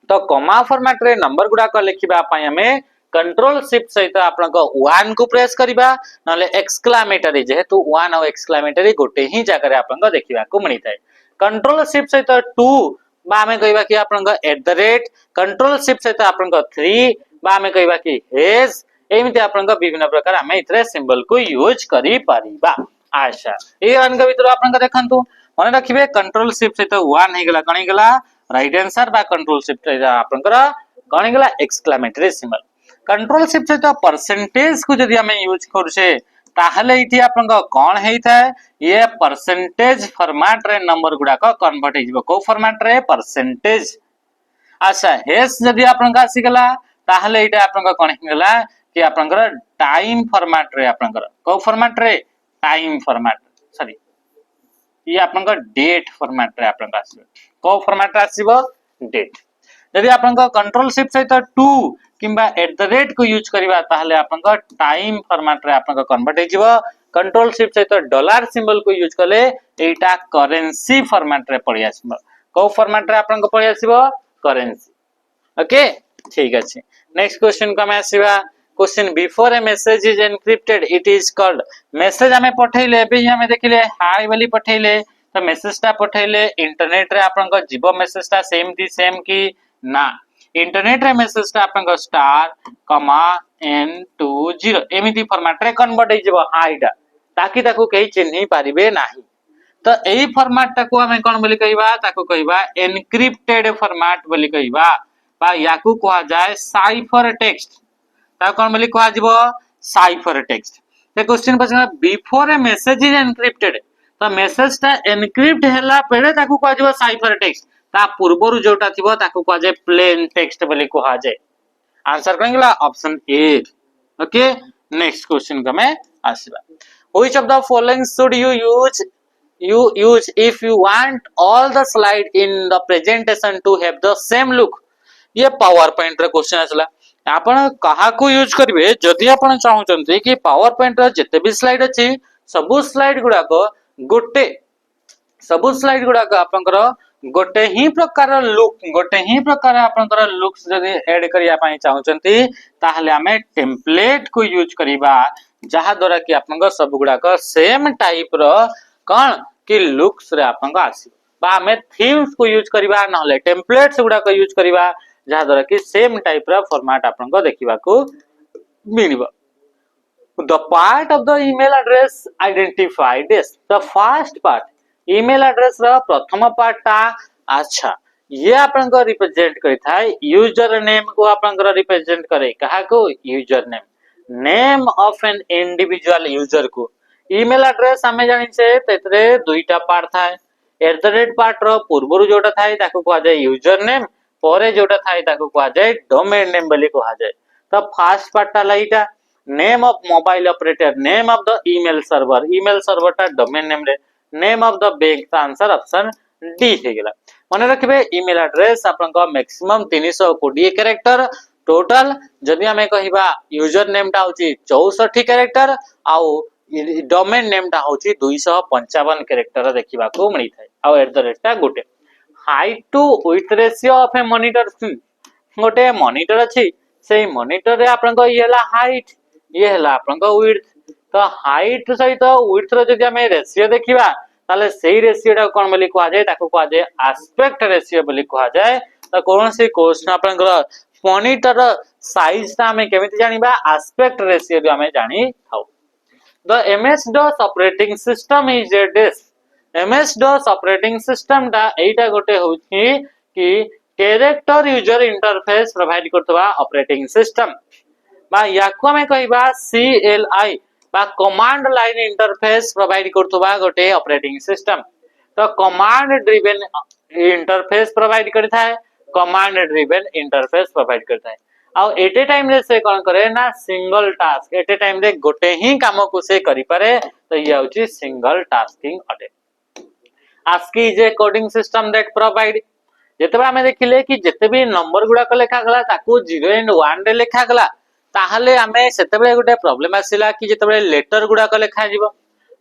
तो कॉमा फॉर्मेट रे नंबर गुडा को लिखिबा पय हमें कंट्रोल शिफ्ट सहित आपन को 1 को प्रेस करिबा, नले एक्सक्लेमेटरी, जेहेतु 1 और एक्सक्लेमेटरी गोटे ही जगह रे आपन को देखिबा को मिली थाए। कंट्रोल शिफ्ट सहित 2 बा हमें कहबा कि आपन को @ कंट्रोल शिफ्ट सहित आपन को 3 बा हमें कहबा कि हेज, एमिति आपन को विभिन्न प्रकार हमें इतरे सिंबल को यूज करि परिबा। अच्छा ए अनका भीतर आपन का देखंतु मन रखिबे कंट्रोल शिफ्ट सहित 1 हे गेला, कणी गेला राइट आंसर बा कंट्रोल शिफ्ट आपन का कणी गेला एक्सक्लेमेटरी सिंबल। कंट्रोल शिफ्ट सहित परसेंटेज को जदी हमें यूज करछे ताहले इथि आपन को कोन हेइथा है, ये परसेंटेज फॉर्मेट रे नंबर गुडा को कन्वर्ट हे जिवो। को फॉर्मेट रे परसेंटेज। अच्छा हेस जदी आपन का आसी गेला ताहले इटा आपन का कोन हेगला कि आपन का टाइम फॉर्मेट रे आपन का को फॉर्मेट रे टाइम फॉर्मेट, सॉरी ये आपन डेट फॉर्मेट रे आपन आसीबो को फॉर्मेट रे आसीबो डेट यदि आपन कंट्रोल शिफ्ट सहित 2 किंबा @ को यूज करबा ताहले आपन टाइम फॉर्मेट रे आपन कन्वर्ट हेजिबो कंट्रोल शिफ्ट सहित डॉलर सिंबल को यूज कले एटा करेंसी फॉर्मेट रे पड़ी आसीबो को फॉर्मेट रे आपन पड़ी आसीबो करेंसी ओके ठीक अछि नेक्स्ट क्वेश्चन को हम आसीबा question before a message is encrypted it is called message हमें पठैले एबे हमें देखिले हाय वाली पठैले तो मैसेज ता पठैले इंटरनेट रे आपन जीवो मैसेज ता सेम की ना इंटरनेट रे मैसेज ता आपन स्टार कमा n20 एमिति फॉर्मेट रे कन्वर्ट हे जीवो हाईटा ताकि ताको कहि चिन्हि पारिबे नाही तो एही फॉर्मेट ता को हमें कोन बोली कहिबा ताको कहिबा एनक्रिप्टेड फॉर्मेट बोली कहिबा बा याकू कहा जाय साइफर टेक्स्ट ता कोन बोली कहा जीवो साइफर टेक्स्ट ते क्वेश्चन पछना before a message is encrypted तो मैसेज ता एनक्रिप्ट हैला पहिले ताकू कहा जीवो साइफर टेक्स्ट ता पूर्वरु जोटा थिबो ताकू कहा जाय प्लेन टेक्स्ट बोली कहा जाय आंसर करेंगला option A okay next question का मैं आसीबा which of the following should you use if you want all the slide in the presentation to have the same look ये पावर पॉइंट रे question आसला आपण कहा को यूज करिवे जदि आपण चाहउचंती कि पावर पॉइंट रे जते भी स्लाइड अछि सबु स्लाइड गुडा को गोटे सबु स्लाइड गुडा को आपनकर गोटे ही प्रकार आपनकर लुक्स जदि ऐड करिया पई चाहउचंती ताहले हमें टेम्पलेट को यूज करिबा जहा द्वारा कि आपनकर सब गुडा को सेम टाइप रो कौन कि लुक्स रे आपन आसी बा हमें थीम्स को यूज करिबा नहले टेम्पलेट्स गुडा को यूज करिबा जहा द्वारा कि सेम टाइप रो फॉर्मेट आपन को देखिबा को मिलिबो the part of the email address identified is the first part email address रो प्रथम पार्ट ता अच्छा ये आपन को रिप्रेजेंट करि थाय यूजर नेम को आपन को रिप्रेजेंट करे कहा को user name of an individual user को ईमेल एड्रेस हमें जानि छे तेतरे दुईटा पार्ट थाय @ पार्ट रो पूर्वरु जोटा थाय ताको कहा जाय यूजर नेम परे जोटा थाय ताको कहा जाय डोमेन नेम बोली कहा जाय तो फर्स्ट पार्ट ता लाइटा name of mobile operator name of the email server ता डोमेन नेम रे नेम ऑफ द बैंक ता आंसर ऑप्शन डी हे गेला माने रखबे ईमेल एड्रेस आपन को मैक्सिमम 320 कैरेक्टर टोटल जदि हमें कहिबा यूजर नेम ता होची 64 कैरेक्टर आउ डोमेन नेम ता होची 255 कैरेक्टर देखिबा को मिली थाय आ @ ता गोटे height to width ratio of a monitor गोटे मॉनिटर अछि सेही मॉनिटर रे आपन को ये हला हाइट ये हला आपन को विड्थ तो हाइट सहित विड्थ रो जदि हमें रेशियो देखिबा ताले सेही रेशियो ता कोन बोली कहा जाय ताको कहा जाय एस्पेक्ट रेशियो बोली कहा जाय तो कोन से क्वेश्चन आपन को मॉनिटर साइज ता हमें केमिति जानिबा एस्पेक्ट रेशियो रो हमें जानि थाउ The MS-DOS operating system is a disk. MS-DOS operating system टा एटा गोटे होची कि कैरेक्टर यूजर इंटरफेस प्रोवाइड करतबा ऑपरेटिंग सिस्टम बा याको हमें कहिबा CLI बा कमांड लाइन इंटरफेस प्रोवाइड करतबा गोटे ऑपरेटिंग सिस्टम तो कमांड ड्रिवन इंटरफेस प्रोवाइड करता है कमांड ड्रिवन इंटरफेस प्रोवाइड करता है आउ एट ए टाइम रे से कोन करे ना single task at A time रे गोटे ही काम को से करि पारे तो ये होची सिंगल टास्किंग अटे ASCII is a coding system that provide जेतबे हमें देखिले कि जेते भी नंबर गुडा को लेखा गला ताकू 0 एंड 1 रे लेखा गला ताहले हमें सेतेबे गोटे प्रॉब्लम आसिला कि जेतबे लेटर गुडा को लेखा जीवो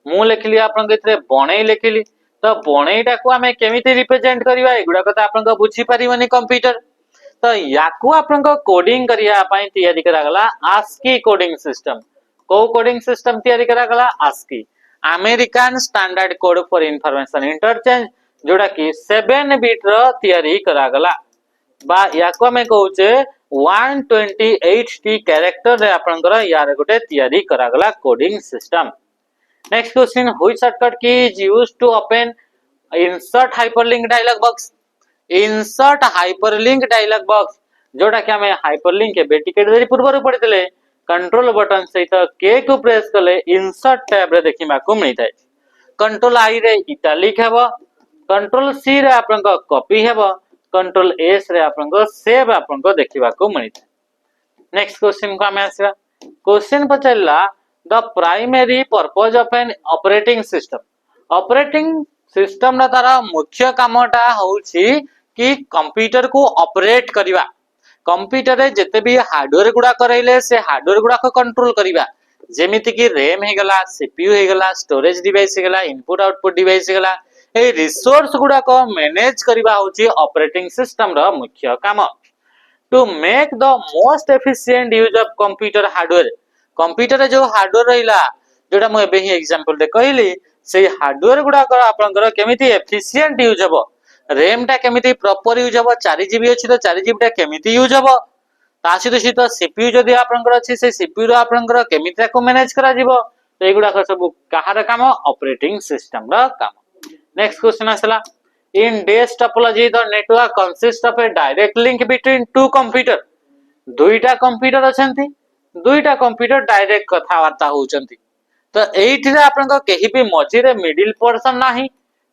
मु लेखिली आपन केतरे बणई लेखिली तो बणईटा को हमें केमिति रिप्रेजेंट करबा एगुडा को त आपन को बुझी परिबनी कंप्यूटर तो याकू आपन को कोडिंग करिया पई तैयारी करा गला ASCII कोडिंग सिस्टम को कोडिंग सिस्टम तैयारी करा गला ASCII American standard code for information interchange जोड़ा कि 7 बिट रो तैयारी करा गला बा याको हमें कहउचे 128T कैरेक्टर रे आपन को यार गोटे तैयारी करा गला coding system next question which shortcut key is used to open insert hyperlink dialog box insert hyperlink dialog box जोटा कि हमें हाइपरलिंक के बेटी के देरी पूर्व पड़ते कंट्रोल बटन सहित के को प्रेस कले इंसर्ट टैब रे देखिबा को मिली थाए कंट्रोल आई रे इटालिक हेबो कंट्रोल सी रे आपन को कॉपी हेबो कंट्रोल एस रे आपन को सेव आपन को देखिबा को मिली थाए नेक्स्ट क्वेश्चन को हमें आसीबा क्वेश्चन पचला the primary purpose of an operating system system रा तारा मुख्य कामटा होउची कि कंप्यूटर को ऑपरेट करवा कंप्यूटर रे जते भी हार्डवेयर गुडा करैले से हार्डवेयर गुडा को कंट्रोल करवा जेमिति कि रैम हे गला सीपीयू हे गला स्टोरेज डिवाइस हे गला इनपुट आउटपुट डिवाइस हे गला ए रिसोर्स गुडा को मैनेज करवा होची ऑपरेटिंग सिस्टम रा मुख्य काम to make the most efficient use of computer hardware computer रे जो हार्डवेयर रहिला जोटा मु एबे ही एग्जांपल दे कहली से हार्डवेयर गुडा को आपनकर केमिति एफिशिएंट यूज हबो रैम टा केमिति प्रॉपर यूज हबो 4GB अछि तो 4GB टा केमिति यूज हबो ता सहित सीपीयू जदि आपनकर अछि से सीपीयू रो आपनकर केमिति को मैनेज करा जिवो तो एगुडा सब कहार काम ऑपरेटिंग सिस्टम रो काम नेक्स्ट क्वेश्चन आसला in dash topology the network consist of a direct link between two computer दुईटा कंप्यूटर अछंती दुईटा कंप्यूटर डायरेक्ट कथा वार्ता होचंती तो एइथिरे आपनकर केही भी मझी रे मिडिल पोर्शन नाही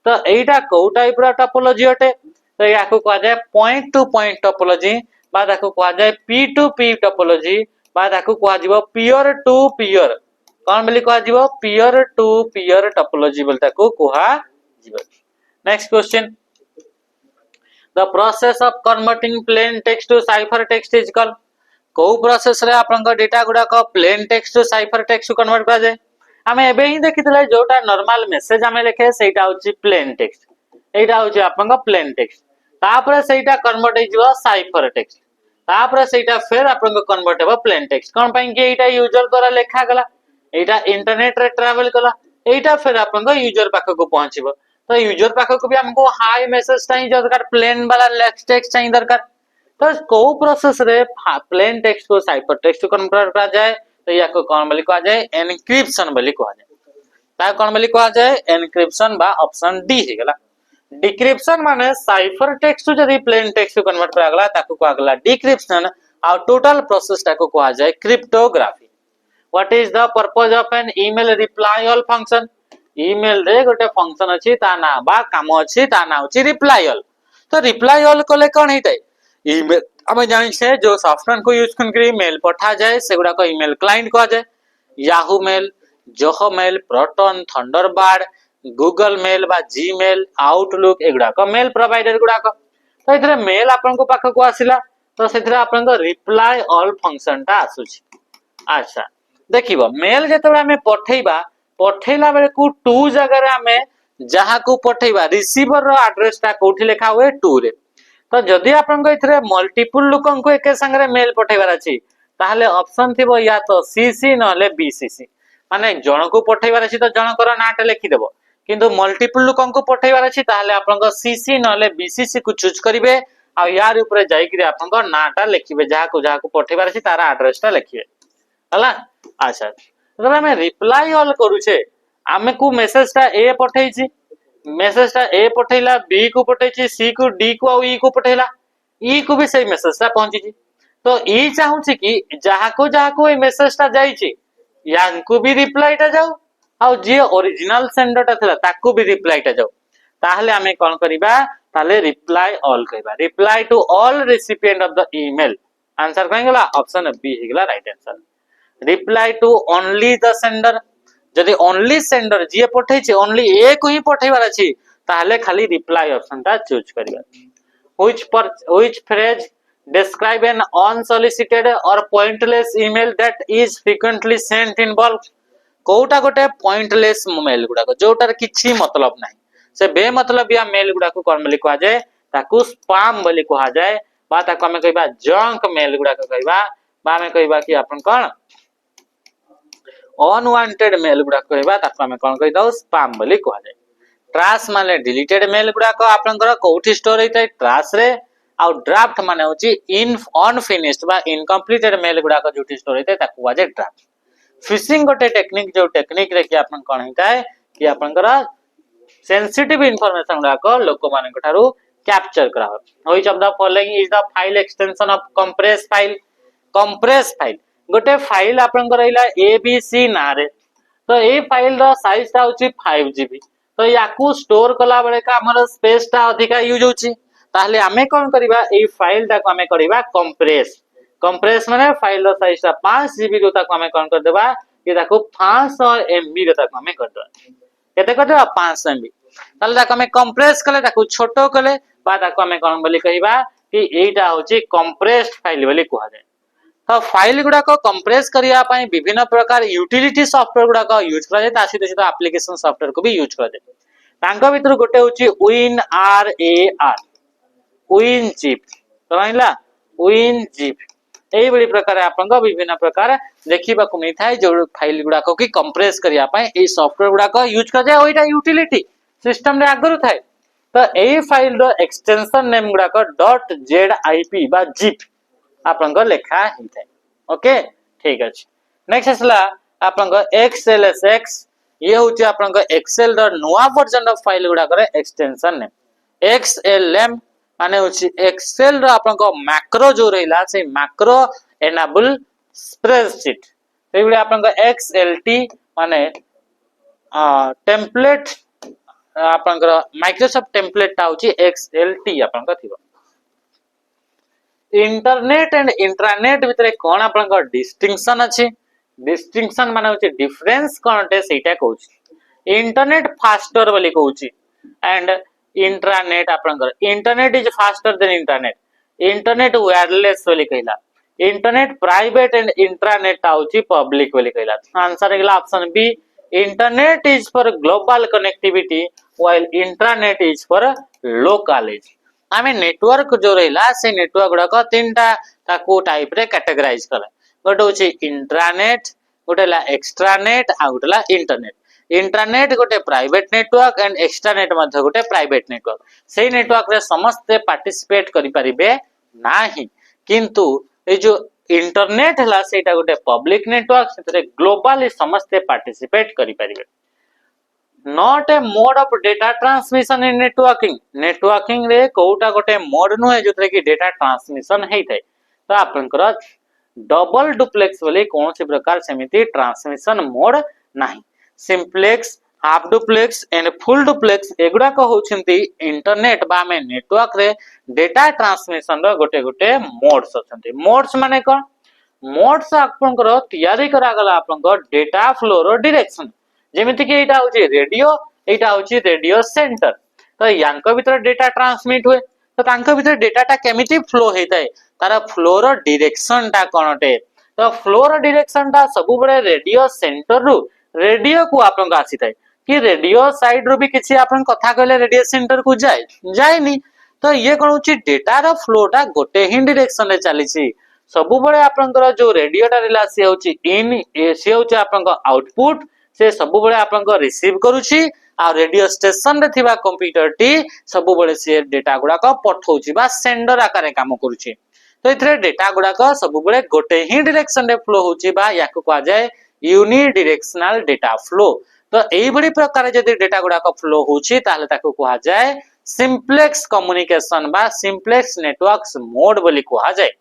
तो एइटा को टाइप रो टोपोलॉजी अटे तो याको कहा जाय पॉइंट टू पॉइंट टोपोलॉजी बा ताको कहा जाय पी टू पी टोपोलॉजी बा ताको कहा जिवो पीयर टू पीयर कोन बोली कहा जिवो पीयर टू पीयर टोपोलॉजी बोल ताको कहा जिवो next question the process of converting plain text to cipher text is called को प्रोसेस रे आपनका डेटा गुडा को plain text to cipher text convert करा जाय आमे एबे ही देखितले जोटा नॉर्मल मेसेज आमे लिखे सेटा होची प्लेन टेक्स्ट एटा होची आपनका प्लेन टेक्स्ट तापर सेटा कन्वर्ट हो जिवो साइफर टेक्स्ट तापर सेटा फिर आपनका कन्वर्ट हो प्लेन टेक्स्ट कोन पई कि एटा यूजर द्वारा लिखा गला एटा इंटरनेट रे ट्रैवल कला एटा फिर आपनका यूजर पाख को पहुंचबो तो यूजर पाख को भी हमको हाई मेसेज चाहिए दरकार प्लेन वाला टेक्स्ट चाहिए दरकार तो को प्रोसेस रे प्लेन टेक्स्ट को साइफर टेक्स्ट कन्वर्ट करा जाए तो या को कोन बोली कहा जाए एनक्रिप्शन बोली कहा जाए ता कोन बोली कहा जाए एनक्रिप्शन बा ऑप्शन डी हे गला डिक्रिप्शन माने साइफर टेक्स्ट जदी प्लेन टेक्स्ट कन्वर्ट करा गला ताको कहा गला डिक्रिप्शन और टोटल प्रोसेस ताको कहा जाए cryptography what is the purpose of an email reply all function email रे गोटे फंक्शन अछि ता ना बा काम अछि ता ना अछि रिप्लाई ऑल तो रिप्लाई ऑल कोले कोन हेतै ईमेल हमें जानि छे जो सॉफ्टवेयर को यूज करके मेल पठा जाए सेगुडा को ईमेल क्लाइंट कहा जाए Yahoo mail Zoho mail Proton Thunderbird Google mail बा जीमेल आउटलुक एगुडा को मेल प्रोवाइडर गुडा को तो इथरे मेल आपन को पाख को आसिला तो सेथरे आपन को रिप्लाई ऑल फंक्शन ता आसुची अच्छा देखिबो मेल जेतबे हमें पठेइबा पठेला बेले को टू जगह रे हमें जहा को पठेइबा रिसीवर रो एड्रेस ता कोठी लिखा हुए टू रे तो जदि आपन को इथरे मल्टीपल लोकन को एके संग रे मेल पठेबार अछि ताहले ऑप्शन थिबो या तो सीसी नले बीसीसी माने जण को पठेबार अछि तो जण कर नाटा लिखि देबो किंतु मल्टीपल लोकन को पठेबार अछि ताहले आपन को सीसी नले बीसीसी को चूज करिवे आ यार ऊपर जाई कि आपन को नाटा लिखिबे जहा को पठेबार अछि तारा एड्रेस ता लिखिबे हला अच्छा तो हमें रिप्लाई ऑल करू छे आमे को मेसेज ता ए पठेई छी मेसेज ता ए पठेला बी को पठेची सी को डी को और ई को पठेला ई को भी सही मेसेज ता पहुंची छी तो ई चाहू छी कि जहा को ए मेसेज ता जाई छी यानको भी रिप्लाई ता जाऊ आ जे ओरिजिनल सेंडर ता थला ताको भी रिप्लाई ता जाऊ ताहले हमें कोन करिबा ताले रिप्लाई ऑल कहबा reply to all recipient of the email answer कहीं गला ऑप्शन बी हे गला right answer reply to only the sender जदि ओनली सेंडर जे पठै छै ओनली एक ही पठैबार अछि ताहले खाली रिप्लाई ऑप्शन ता चूज करिया which phrase describe an unsolicited or pointless email that is frequently sent in bulk कोटा गोटे pointless मेल गुडा को जोटार किछि मतलब नाही से बे मतलब या मेल गुडा को कोन बोली कहा जाय ताकू स्पैम बोली कहा जाय बा ताको हमें कहबा जंक मेल गुडा को कहबा बा हमें कहबा कि आपन कोन अनवांटेड मेल गुडा कहबा ताको हमें कोन कहि दउ स्पैम बोली कहा जाय ट्रैश माने डिलीटेड मेल गुडा को आपनकर कोठी स्टोर होइतै ट्रैश रे आ ड्राफ्ट माने होची इन अनफिनिश्ड बा इनकम्प्लीटेड मेल गुडा को जोठी स्टोर होइतै ताको कहा जाय ड्राफ्ट फिशिंग गोटे टेक्निक जो टेक्निक रे कि आपन कोन हिताय कि आपनकर सेंसिटिव इंफॉर्मेशन गुडा को लोक माने थारु कैप्चर करा which of the following is the file extension of compress file गोटे फाइल आपनकर रहिला एबीसी ना रे तो ए फाइल रो साइज ता होची 5GB तो याकू स्टोर कला बेले का हमर स्पेस ता अधिका यूज होची ताहले हमें कोन करबा ए फाइल ता को हमें करबा कंप्रेस माने फाइल रो साइज ता 5GB रो ता को हमें कोन कर देबा कि ताको 500 MB रो ता को हमें कर देबा केते कर देबा 500 MB ताले ताको हमें कंप्रेस कले ताको छोटो कले बा ताको हमें कोन बोली कहिबा कि एटा होची कंप्रेस्ड फाइल बोली कुहा जाय। तो फाइल गुडा को कंप्रेस करिया पई विभिन्न प्रकार यूटिलिटी सॉफ्टवेयर गुडा को यूज करा जाय तासी तो एप्लीकेशन सॉफ्टवेयर को भी यूज करा जाय। तांको भीतर गोटे होची WinRAR WinZip तो आइला WinZip एई बड़ी प्रकार आपन को विभिन्न प्रकार देखिबा को मिलता है जो फाइल गुडा को की कंप्रेस करिया पई ए सॉफ्टवेयर गुडा को यूज करा जाय ओइटा यूटिलिटी सिस्टम रे आगरु थाए। तो एई फाइल रो एक्सटेंशन नेम गुडा को .zip बा zip आपन को लिखा हिताय। ओके ठीक अछि। नेक्स्ट असला आपन को XLSX ये होची आपन को एक्सेल रो नवा वर्जन ऑफ फाइल गुडा करे एक्सटेंशन नेम। XLM माने होची एक्सेल रो आपन को मैक्रो जो रहिला से मैक्रो एनेबल स्प्रेडशीट एई बडे आपन को XLT माने टेम्पलेट आपन को माइक्रोसॉफ्ट टेम्पलेट ता होची XLT आपन को थिबो। इंटरनेट एंड इंट्रानेट भितरे कोन आपन को डिस्टिंक्शन अछि डिस्टिंक्शन माने होची डिफरेंस कोनटे सेटा कहूची। इंटरनेट फास्टर बोली कहूची एंड इंट्रानेट आपन को internet is faster than internet internet wireless बोली कहला। इंटरनेट प्राइवेट एंड इंट्रानेट होची पब्लिक बोली कहला। आंसर हेला option B internet is for global connectivity while intranet is for locality. आमे नेटवर्क जो रहिला से नेटवर्क गुडा को तीनटा ताको टाइप रे कैटेगराइज करा गोटे होची इंट्रानेट गोटे ला एक्सट्रानेट आ गोटे ला इंटरनेट। इंट्रानेट गोटे प्राइवेट नेटवर्क एंड एक्सट्रानेट मध्ये गोटे प्राइवेट नेटवर्क सेही नेटवर्क रे समस्त पार्टिसिपेट करि परिबे नाही किंतु ए जो इंटरनेट हला सेटा गोटे पब्लिक नेटवर्क सेतरे ग्लोबली समस्त पार्टिसिपेट करि परिबे। Not a mode of data transmission in networking networking रे कोटा गोटे मोड नुहे जोतरे की डेटा ट्रांसमिशन हेइ थाए। तो आपनकर डबल डुप्लेक्स बोले कौन से प्रकार समिति ट्रांसमिशन मोड नाही। Simplex half duplex and full duplex एगुडा को होछंती इंटरनेट बा में नेटवर्क रे डेटा ट्रांसमिशन रो गोटे गोटे मोड्स अछंती। मोड्स माने कोन मोड्स आपनकर तयारी करा गला आपनकर डेटा फ्लो रो डायरेक्शन जेमिति कि एटा होची रेडियो एटा होची रेडियो सेंटर। तो यांको भीतर डेटा ट्रांसमिट हुए तो तांको भीतर डेटाटा केमिति फ्लो हेताय तारा फ्लो रो डायरेक्शन टा कोनटे। तो फ्लो रो डायरेक्शन टा सबु बडे रेडियो सेंटर रु रेडियो को आपन को आसी थाए कि रेडियो साइड रो भी किछि आपन कथा कहले रेडियो सेंटर को जायनी। तो ये कोन होची डेटा रो फ्लो टा गोटे ही डायरेक्शन रे चली छि सबु बडे आपन को जो रेडियो टा रिला से होची इन से होची आपन को आउटपुट से सबु बडे आपन को रिसीव करूची आ रेडियो स्टेशन रे थिबा कंप्यूटर टी सबु बडे से डेटा गुडा को पठौची बा सेंडर आकार काम करूची। तो इथरे डेटा गुडा को सबु बडे गोटे ही डायरेक्शन रे फ्लो होची बा याको कहा जाय यूनि डायरेक्शनल डेटा फ्लो। तो एई बडी प्रकार जदी डेटा गुडा को फ्लो होची ताले ताको कहा जाय सिंप्लेक्स कम्युनिकेशन बा सिंप्लेक्स नेटवर्क्स मोड बोली कहा जाय।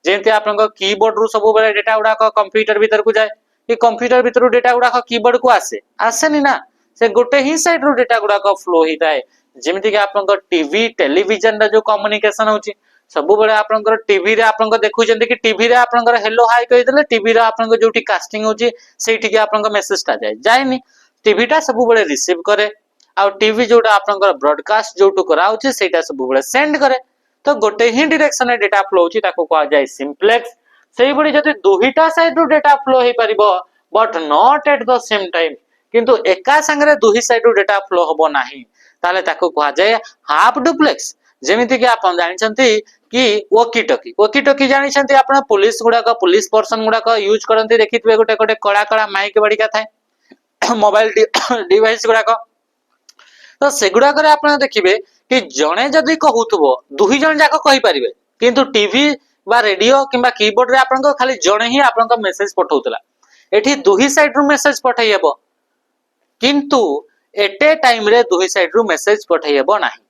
जेंति आपन को कीबोर्ड रु सबु बडे डेटा गुडा को कंप्यूटर भीतर को जाय कि कंप्यूटर भीतर डेटा गुडा को कीबोर्ड को आसेनी ना से गोटे ही साइड रो डेटा गुडा को फ्लो हिताय। जेमिति कि आपन को टीवी टेलीविजन रा जो कम्युनिकेशन होची सबु बडे आपन को टीवी रे आपन को देखु जंती कि टीवी रे आपन को हेलो हाय कहि देले टीवी रे आपन को जोटी कास्टिंग होची सेठी कि आपन को मेसेज ता जायनी टीवी टा सबु बडे रिसीव करे आ टीवी जोटा आपन को ब्रॉडकास्ट जोटु करा होची सेटा सबु बडे सेंड करे। तो गोटे ही डायरेक्शन रे डेटा फ्लो होची ताको कहा जाय सिंप्लेक्स। सेही बडी जति दुहिटा साइड रो डेटा फ्लो हे परिबो but not at the same time किंतु एका संगरे दुही साइड रो डेटा फ्लो होबो नाही ताले ताको कहा जाय हाफ डुप्लेक्स। जेमिति कि आपन जानिछंती कि वॉकी टॉकी जानिछंती आपन पुलिस गुडा का पुलिस पर्सन गुडा का यूज करंती देखितबे गोटे गोटे कड़ा कड़ा माइक बडिका थाए मोबाइल डिवाइस गुडा का। तो सेगुडा करे आपन देखिबे कि जणे जदी कहउतबो दुही जण जाको कहि परिबे किंतु टीवी बा रेडियो किबा कीबोर्ड रे आपन को खाली जणे ही आपन को मेसेज पठौतला एठी दुही साइड रो मेसेज पठाइबो किंतु एटे टाइम रे दुही साइड रो मेसेज पठाइबो नाही।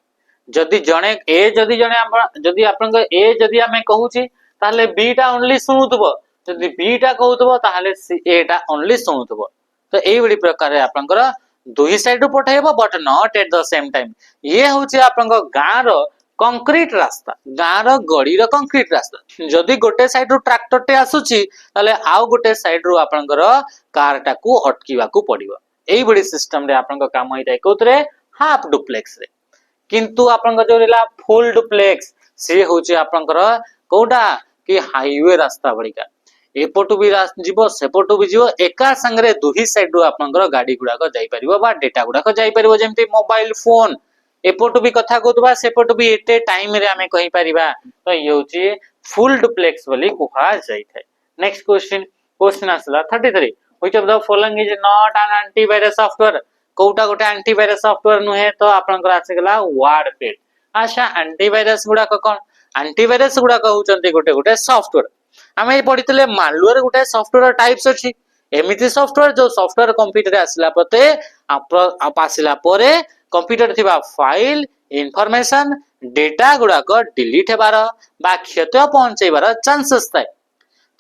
जदी जणे ए जदी आपन को ए जदी हमें कहूची ताले बी टा ओनली सुनुतबो जदी बी टा कहउतबो ताले ए टा ओनली सुनुतबो। तो एई बडी प्रकार रे आपन को दुही साइड रो पठाइबो but not at the same time. ये होची आपन को गां रो कंक्रीट रास्ता गां रो गड़ी रो कंक्रीट रास्ता जदी गोटे साइड रो ट्रैक्टर टे आसुची ताले आउ गोटे साइड रो आपन को कार टा को अटकीवा को पड़िबो। एई बडी सिस्टम रे आपन को काम होइताय कोतरे हाफ डुप्लेक्स रे किंतु आपन जो रहला फुल डुप्लेक्स से होची आपनकर कोडा कि हाईवे रास्ता बड़िका एपटू भी जीवो सेपटू भी जीवो एका संगरे दुही साइड रो आपनकर गाड़ी गुडा को जाई परिबो बा डेटा गुडा को जाई परिबो जेमति मोबाइल फोन एपटू भी कथा कहतबा सेपटू भी एटे टाइम रे हमें कहि परिबा तो ये होची फुल डुप्लेक्स बोली कुहा जाई थाए। नेक्स्ट क्वेश्चन आसला 33 which of the following is not an antivirus software कोटा गोटे एंटीवायरस सॉफ्टवेयर नुहे तो आपनकर आसे गला वार्डपेड। अच्छा एंटीवायरस गुडा कोन एंटीवायरस गुडा कहउचंती गोटे गोटे सॉफ्टवेयर आमे पढितले मालवेयर गोटे सॉफ्टवेयर टाइप्स अछि एमिति सॉफ्टवेयर जो सॉफ्टवेयर कंप्यूटर आसला पते आप आसला परे कंप्यूटर थिबा फाइल इंफॉर्मेशन डेटा गुडा को डिलीट हेबार बा क्षति पहुंचेबार चांसेस थाए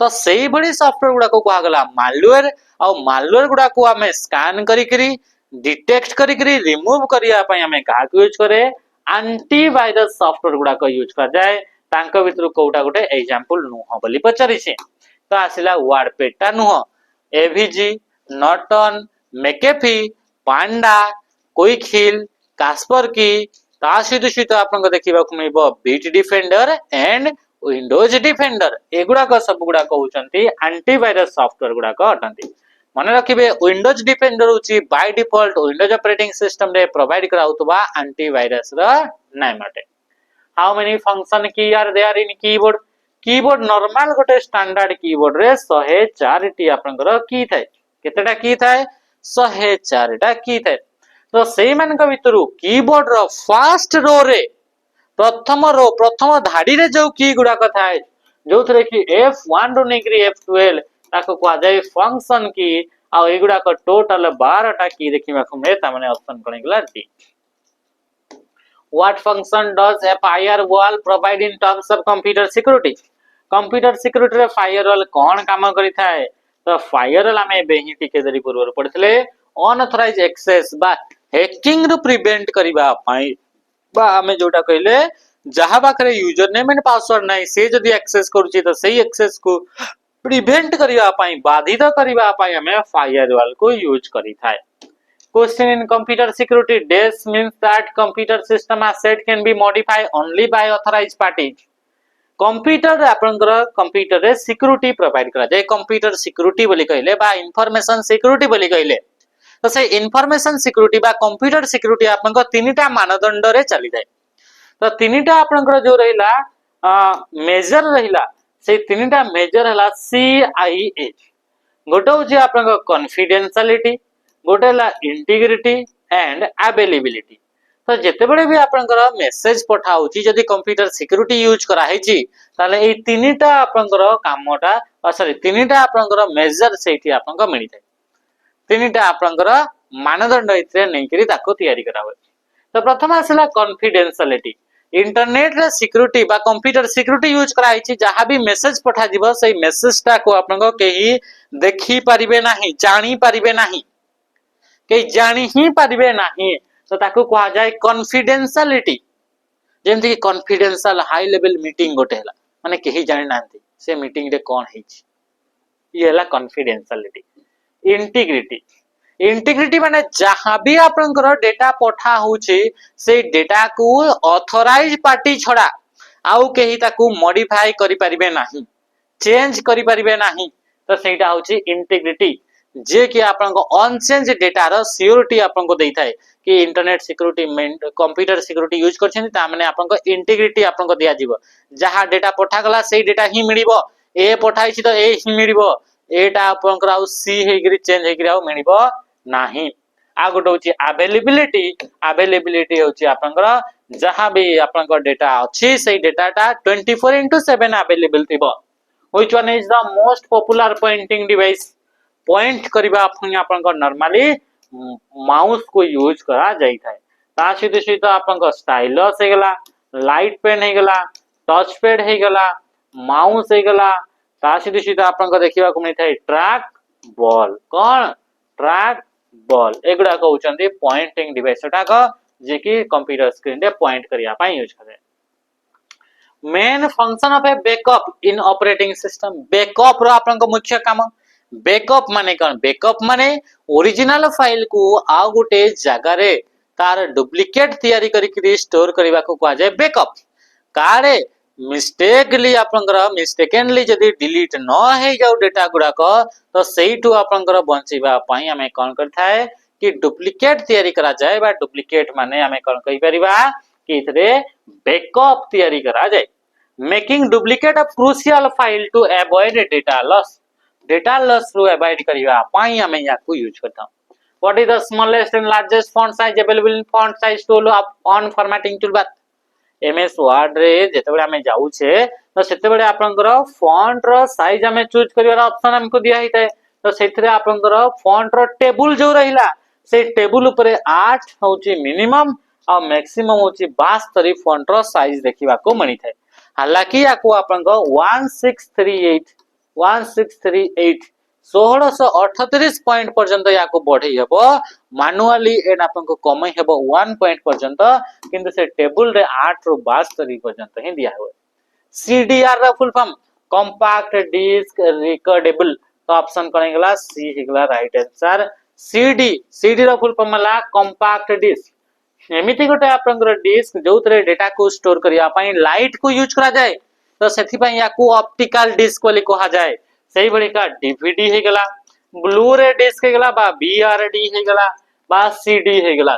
तो सेही बड़ी सॉफ्टवेयर गुडा को कहा गला मालवेयर और मालवेयर गुडा को हमें स्कैन करी करी डिटेक्ट करी करी रिमूव करिया पई हमें का यूज करे एंटीवायरस सॉफ्टवेयर गुडा को यूज कर जाए तांको भितरु कोटा गोटे एग्जांपल नुह बोली पचारि छे तो आसिला वार्डपेड ता नुह एवीजी नॉर्टन मेकेफी पांडा क्विकहिल कास्परकी ता सहित आपन देखिबा को मिलबो Bitdefender and Windows Defender एगुडा को सब गुडा कहउचंती एंटीवायरस सॉफ्टवेयर गुडा को अटंती मन रखिबे विंडोज डिफेंडर होची by default Windows operating system रे प्रोवाइड कराउतबा एंटीवायरस र नाम अटे। How many function key are there in keyboard keyboard normal गोटे स्टैंडर्ड कीबोर्ड रे 104 टी आपनकर की थाए केतेटा की थाए 104 टा की थाए तो सेही मान का भितरु कीबोर्ड रो फर्स्ट रो रे प्रथम धाड़ी रे जो की गुडा का थाए जो थरे कि F1 रो नेगरी F12 ताको को जाय फंक्शन की आ एगुडा को टोटल 12 टा की देखिबा को मे ता माने ऑप्शन कोन गेला D. What function does a firewall provide in terms of computer security? Computer security रे firewall कोन काम करि थाए तो firewall हमें बेही टिके दरी पूर्व पड़थले अनऑथराइज एक्सेस बा हैकिंग रो प्रिवेंट करिबा पई बा हमें जोटा कहले जहा पाखरे यूजर नेम एंड पासवर्ड नाही से जदी एक्सेस करूची तो सही एक्सेस को प्रिवेंट करिबा पई बाधित करिबा पई हमें फायरवॉल को यूज करि थाए। Question in computer security this means that computer system asset can be modified only by authorized parties computer रे आपनकर कंप्यूटर रे सिक्योरिटी प्रोवाइड करा जाय कंप्यूटर सिक्योरिटी बोली कहले बा इंफॉर्मेशन सिक्योरिटी बोली कहले तो से इंफॉर्मेशन सिक्योरिटी बा कंप्यूटर सिक्योरिटी आपनकर तीनटा मानदंड रे चली जाय तो तीनटा आपनकर जो रहिला मेजर रहिला से तीनटा मेजर हला CIH गोटे होची आपनकर कॉन्फिडेंशियलिटी गोटे हला इंटीग्रिटी एंड अवेलेबिलिटी तो जेते बडे भी आपनकर मेसेज पठा होची जदी कंप्यूटर सिक्योरिटी यूज करा हेची ताले ए तीनटा आपनकर कामटा सॉरी तीनटा आपनकर मेजर सेठी आपनकर मिली जाय तीनटा आपनकर मानदंड इतरे नै करी ताको तयारी करा होय तो प्रथम आसला कॉन्फिडेंशियलिटी इंटरनेट रे सिक्योरिटी बा कंप्यूटर सिक्योरिटी यूज करा हेची जहां भी मेसेज पठा दिबो सेही मेसेजटा को आपनकर केही देखि परिबे नाही जानि परिबे नाही केही जानि ही परिबे नाही तो ताको कहा जाय कॉन्फिडेंशियलिटी जेमति कि कॉन्फिडेंशियल हाई लेवल मीटिंग गोटे हला माने केही जानि नांती से मीटिंग रे कोन हेची ये हला कॉन्फिडेंशियलिटी। इंटीग्रिटी इंटीग्रिटी माने जहां भी आपनकर डेटा पठा होची से डेटा को ऑथराइज पार्टी छडा आउ केही ताको मॉडिफाई करि परिबे नाही चेंज करि परिबे नाही तो सेटा होची इंटीग्रिटी जे कि आपनको अनचेंज डेटा रो सिक्योरिटी आपनको देई थाए कि internet security computer security use करछन ता माने आपनको इंटीग्रिटी आपनको दिया जीवो जहां डेटा पठा गला सेही डेटा ही मिलिबो ए पठाई छी तो ए ही मिलिबो एटा आपनको आउ सी हेगिरी चेंज हेगिरी आउ मिलिबो नाही। आ गोटे होची अवेलेबिलिटी होची आपनकर जहां भी आपनकर डेटा अछि सेही डेटाटा 24/7 अवेलेबल थिबो। Which one is the most popular pointing device point करिबा आपनकर नॉर्मली माउस को यूज करा जाई थाए ता सहित आपनकर स्टाइलस हे गला लाइट पेन हे गला टच पैड हे गला माउस हे गला ता सहित आपनकर देखिबा को नै थाए ट्रैक बॉल कोन ट्रैक बॉल एगुडा कहउचंती पॉइंटिंग डिवाइस टा को जे कि कंप्यूटर स्क्रीन रे पॉइंट करिया पई यूज करे। Main function of a backup in operating system backup रो आपनकर मुख्य काम बैकअप माने कोन बैकअप माने ओरिजिनल फाइल को आ गोटे जगह रे तार डुप्लिकेट तैयारी करी स्टोर करबा को कहा जाय बैकअप कारे मिस्टेकली आपनकर मिस्टेकनली जदी डिलीट न हे जाउ डेटा गुडा को तो सेइटु आपनकर बंचीबा पई हमें कोन करथाय कि डुप्लिकेट तैयारी करा जाय बा डुप्लिकेट माने हमें कोन कहि परिबा कि इथरे बैकअप तैयारी करा जाय making duplicate of crucial file to avoid data loss रू अवॉइड करिवा पई हमें याकू यूज करता what is the smallest and largest font size available in font size tool on formatting toolbar MS Word रे जेतेबेले हमें जाऊ छे तो सेतेबेले आपनकर फॉन्ट रो साइज हमें चूज करिवार ऑप्शन हमको दिया हिताय तो सेथरे आपनकर फॉन्ट रो टेबल जो रहिला से टेबल ऊपर 8 होची मिनिमम और मैक्सिमम होची 72 फॉन्ट रो साइज देखिबा को मणी थाय हालांकि याको आपनकर 1638 1638 पॉइंट पर्यंत याको बढ़ई हेबो मैनुअली एंड आपनको कमई हेबो 1 पॉइंट पर्यंत किंतु से टेबल रे 8 रो 72 पर्यंत ही दिया हुए सीडीआर रा full form compact disc recordable तो ऑप्शन करेंगला सी हिगला राइट आंसर सीडी रा फुल फॉर्म ला कॉम्पैक्ट डिस्क एमिति गोटे आपनकर डिस्क जोतरे डेटा को स्टोर करिया पई लाइट को यूज करा जाय तो सेथि पई याको ऑप्टिकल डिस्क बोली कहा जाय सही बड़ी का डीवीडी हे गला ब्लू रे डिस्क हे गला बा बीआरडी हे गला बा सीडी हे गला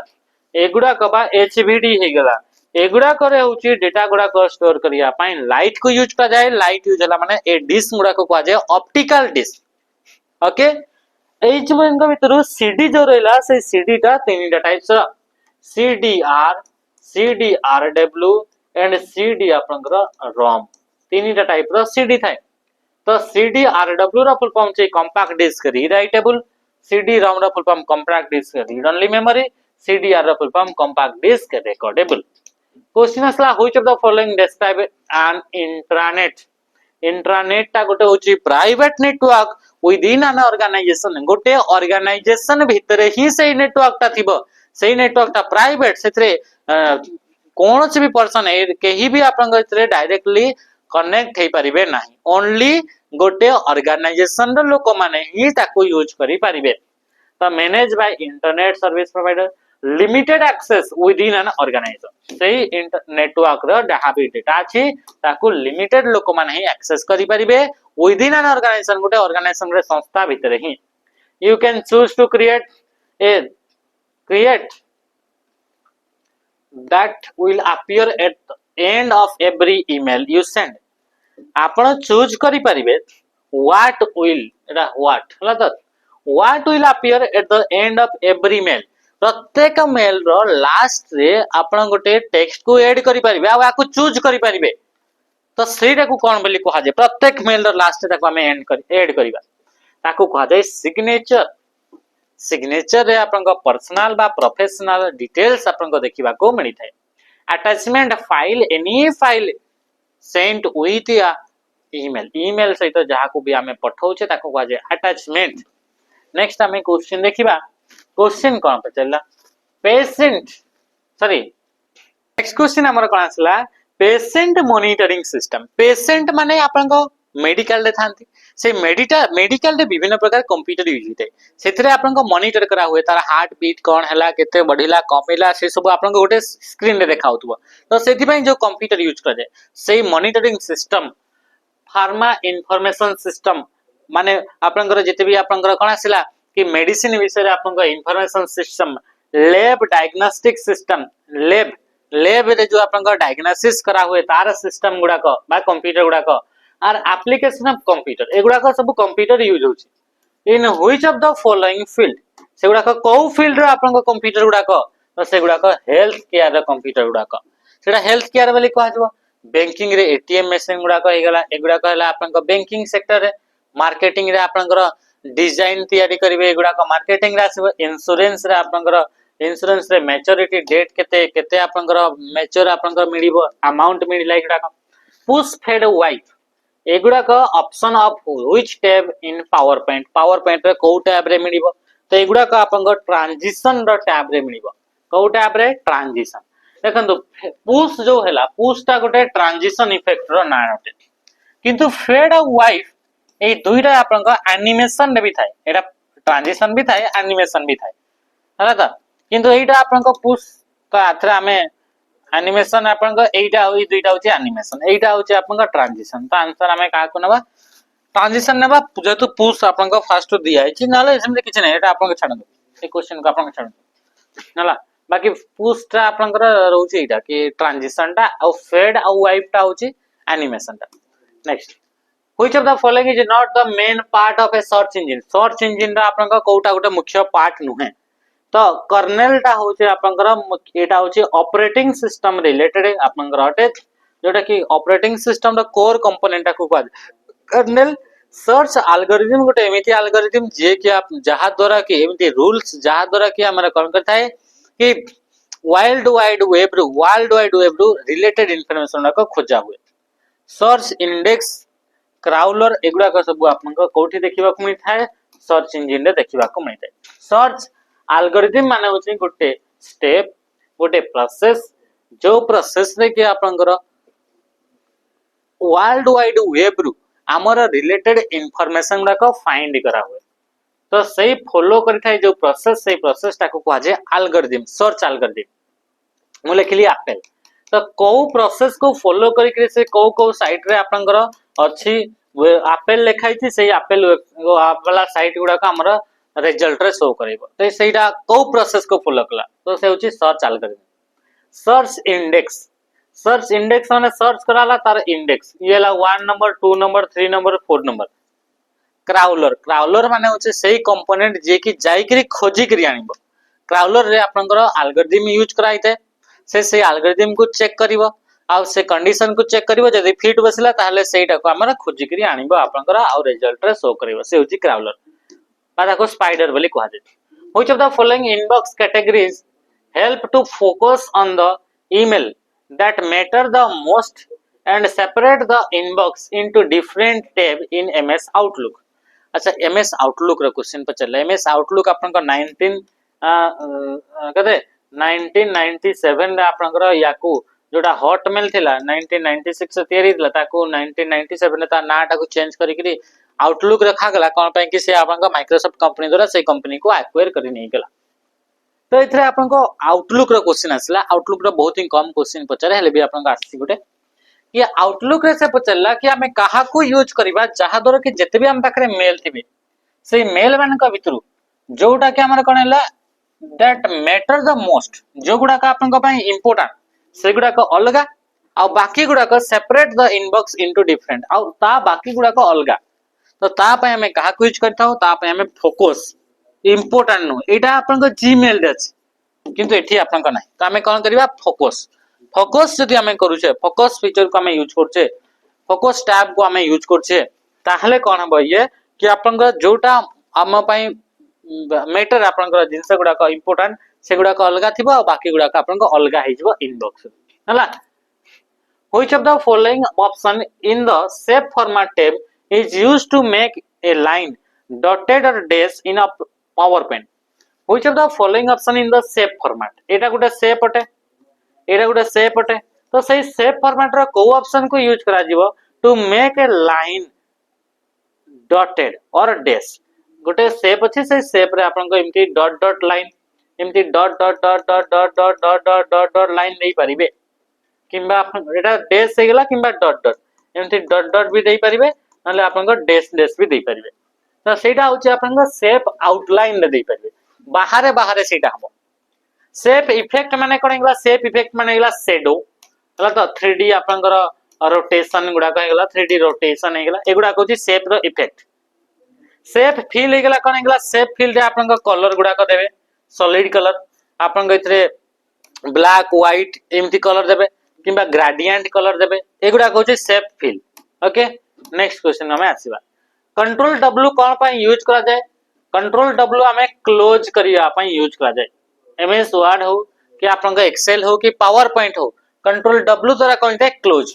एगुडा कबा एचवीडी हे गला एगुडा करे होची डेटा गुडा को स्टोर करिया पई लाइट को यूज करा जाय लाइट यूज होला माने ए डिस्क गुडा को कहा जाय ऑप्टिकल डिस्क ओके एच मनका भितरु सीडी जो रहला से सीडी टा तीनटा टाइप्स सीडीआर सीडीआरडब्ल्यू एंड सीडी आपनकर रोम तीनटा टाइप रो सीडी थाय तो सीडीआरडब्ल्यू रा फुल फॉर्म छे compact disc read writable CD ROM रा full form compact disc read only memory CD R रा full form compact disc recordable question असला which of the following describe an intranet ता गोटे होची private network within an organization गोटे organization भितरे ही से नेटवर्क ता थिबो सेही नेटवर्क ता प्राइवेट सेतरे कोन से भी पर्सन ए केही भी आपन भितरे डायरेक्टली कनेक्ट हे परिबे नाही ओनली गोटे ऑर्गेनाइजेशन रो लोक माने ही ताको यूज करि परिबे तो manage by internet service provider limited access within an organisation सही नेटवर्क रो जहां भी डेटा अछि ताको लिमिटेड लोक माने ही एक्सेस करि परिबे विद इन एन ऑर्गेनाइजेशन गोटे ऑर्गेनाइजेशन रे संस्था भितरे ही you can choose to create that will appear at the end of every email you send आपण चूज करि परिबे what will एटा what हला त what will appear at the end of every mail प्रत्येक मेल रो last रे आपण गोटे text को ऐड करि परिबे आ को चूज करि परिबे तो सेटा को कोन बोली कहा जाय प्रत्येक मेल रो लास्ट रे ताको हमें ऐड करिबा ताको कहा जाय सिग्नेचर रे आपन को पर्सनल बा प्रोफेशनल डिटेल्स आपन को देखिबा को मिली थाए attachment file any file sent with email सहित जहा को भी हमें पठाउछे ताको कहा जाय अटैचमेंट नेक्स्ट हमें क्वेश्चन देखिबा क्वेश्चन कोन पचला नेक्स्ट क्वेश्चन हमर कोन आसला पेशेंट मॉनिटरिंग सिस्टम पेशेंट माने आपन को मेडिकल रे थांती से मेडिकल रे विभिन्न प्रकार कंप्यूटर यूज होते सेथरे आपन को मॉनिटर करा हुए तार हार्ट बीट कोन हला केते बढ़िला कमिला से सब आपन को गोटे स्क्रीन रे देखाउतबो तो सेथि पई जो कंप्यूटर यूज करे जाय सेही monitoring system pharma information system माने आपन को जेते भी आपन को कोन आसिला कि मेडिसिन विषय रे आपन को information system lab diagnostic system lab रे जो आपन को डायग्नोसिस करा हुए तार सिस्टम गुडा को बा कंप्यूटर गुडा को और एप्लीकेशन ऑफ कंप्यूटर एगुडा को सब कंप्यूटर यूज होची in which of the following field सेगुडा को को फील्ड रे आपन को कंप्यूटर गुडा को तो सेगुडा को हेल्थ केयर रे कंप्यूटर गुडा को सेडा हेल्थ केयर वाली कहा जबो बैंकिंग रे एटीएम मशीन गुडा को हेगला एगुडा को हला आपन को बैंकिंग सेक्टर रे मार्केटिंग रे आपन को डिजाइन तैयारी करबे एगुडा को मार्केटिंग रे आसीबो इंश्योरेंस रे आपन को इंश्योरेंस रे मैच्योरिटी डेट केते आपन को मैच्योर आपन को मिलिबो अमाउंट मिलिला एगुडा को पुश फेड वाइप एगुडा का option of which tab in power point रे को टैब रे मिलिबो तो एगुडा का आपन को ट्रांजिशन रो टैब रे मिलिबो को टैब रे ट्रांजिशन देखंतु पुश जो हैला पुश ता गोटे ट्रांजिशन इफेक्ट रो ना होते किंतु फेड वाइफ ए दुईटा आपन को एनिमेशन रे भी थाए एटा ट्रांजिशन भी थाए एनिमेशन भी थाए हला त किंतु एटा आपन पुश तो आथरे आमे एनिमेशन आपन एटा होई दुईटा होची एनिमेशन एटा होची आपन ट्रांजिशन तो आंसर आमे का को नबा ट्रांजिशन नेबा जेतु पुश आपन फास्ट दिया है नाले सेमते किछ नै एटा आपन छाड़ दो ए क्वेश्चन को आपन छाड़ दो नाला बाकी पुश टा आपन रहउची एटा कि ट्रांजिशन टा आ फेड आ वाइप टा होची एनिमेशन टा next which of the following is not the main part of A search engine रा आपन कोटा गोटे मुख्य पार्ट नुहे तो कर्नेल टा होचे आपन एटा होचे ऑपरेटिंग सिस्टम रिलेटेड आपन हटे जोटा कि operating system the core component को कहै कर्नेल सर्च एल्गोरिथम गोटे एमिति एल्गोरिथम जे कि आप जहा द्वारा कि एमिति रूल्स जहा द्वारा कि हमरा कोन करता है कि वर्ल्ड वाइड वेब रु रिलेटेड इंफॉर्मेशन को खोजा हुए सर्च इंडेक्स क्राउलर एगुडा को सब आपन कोठी देखिबा को मिलता है सर्च इंजिन रे देखिबा को मिलता है सर्च एल्गोरिथम माने होची गोटे स्टेप गोटे प्रोसेस जो प्रोसेस रे कि आपन वर्ल्ड वाइड वेब रु हमर रिलेटेड इंफॉर्मेशन गुडा को फाइंड करा हुए तो सही फॉलो करिथाय जो प्रोसेस सही प्रोसेस टा को कहा जाय एल्गोरिथम सर्च एल्गोरिथम मु लिखली एप्पल तो को प्रोसेस को फॉलो करी से को साइट रे आपनकर अछि एप्पल लिखाई थी सही एप्पल वाला साइट गुडा को हमर रिजल्ट रे शो करबो तो सेटा को प्रोसेस को फॉलो कला तो से होची सर्च एल्गोरिथम सर्च इंडेक्स माने सर्च कराला तार इंडेक्स ये ला 1 number 2 number 3 number 4 number crawler माने होचे सही कंपोनेंट जे कि जाई करी खोजी करी आनिबो क्राउलर रे आपनकर एल्गोरिथम यूज कराइते से एल्गोरिथम को चेक करिवो आ से कंडीशन को चेक करिवो जदी फिट बसला ताहले सेटा को हमरा खोजी करी आनिबो आपनकर आ रिजल्ट रे शो करिवो से होची क्राउलर बादा को स्पाइडर बोली कहा जाय which of the following inbox categories help to focus on the email that matter the most and separate the inbox into different tab in MS Outlook अच्छा MS Outlook रो question पर चले MS Outlook आपन को 1997 रे आपन को याकू जोटा Hotmail थिला 1996 से तयारी थिला ताकू 1997 ने ता नाटा को चेंज करी करी आउटलुक रखा गला कोन पे कि से आपन को माइक्रोसॉफ्ट कंपनी द्वारा से कंपनी को एक्वायर करी नहीं गला तो इथरे आपन को आउटलुक रो क्वेश्चन आसला आउटलुक रो बहुत ही कम क्वेश्चन पचारे हेले भी आपन को आसी गुटे ये आउटलुक रे से पचला कि हमें कहा को यूज करबा जहा दर कि जते भी हम पाखरे मेल थिबे से मेल मान का भितरु जोटा कि हमर कोन हला दैट मैटर द मोस्ट जो गुडा का आपन को पई इंपोर्टेंट से गुडा को अलगा आ बाकी गुडा को separate the inbox into different आ ता बाकी गुडा को अलगा तो ता पई हमें कहा को यूज करता हो ता पई हमें फोकस इंपोर्टेंट नो एटा आपन को जीमेल रे किंतु एठी आपन को नाही तो हमें कोन करबा फोकस जदि हमें करू छे फोकस फीचर को हमें यूज करछे फोकस टैब को हमें यूज करछे ताहले कोन हबो ये कि आपन को जोटा हम पई मैटर आपन को जिंस गुडा को इंपोर्टेंट से गुडा को अलगा थिबो आ बाकी गुडा को आपन को अलगा हे जिवो इनबॉक्स हला which of the following option in the shape format tab is used to make a line dotted or dash in a PowerPoint which of the following option in the shape format एटा गुडा save अटे एटा गुडा save अटे तो सही save format रो को option को use करा जिवो to make a line dotted or dash गोटे सेव अछि से सेव रे आपन को इमती डॉट डॉट लाइन इमती dot dot dot dot dot dot dot dot dot dot line देई परिबे किंबा आपन एटा डैश हे गेला किंबा डॉट डॉट इमती डॉट डॉट भी देई परिबे नले आपन को डैश डैश भी देई परिबे तो सेटा होची आपन को सेव आउटलाइन रे देई परिबे बाहरे बाहरे सेटा हबो सेफ इफेक्ट माने कोन गेला सेफ इफेक्ट माने गेला शैडो हला तो 3D आपनकर रोटेशन गुडा को गेला 3D रोटेशन हे गेला एगुडा कोची सेफ रो इफेक्ट सेफ फील हे गेला कोन गेला सेफ फील रे आपनकर कलर गुडा को देबे सॉलिड कलर आपन इथरे ब्लैक व्हाइट एमती कलर देबे किबा ग्रेडिएंट कलर देबे एगुडा Kochi safe feel okay next question हमें आसीबा कंट्रोल W कोन पय यूज करा जाय कंट्रोल W हमें क्लोज करिया पय यूज करा जाय एमएस वर्ड हो कि आपन एक्सेल हो कि पावर पॉइंट हो कंट्रोल W द्वारा कोन थे close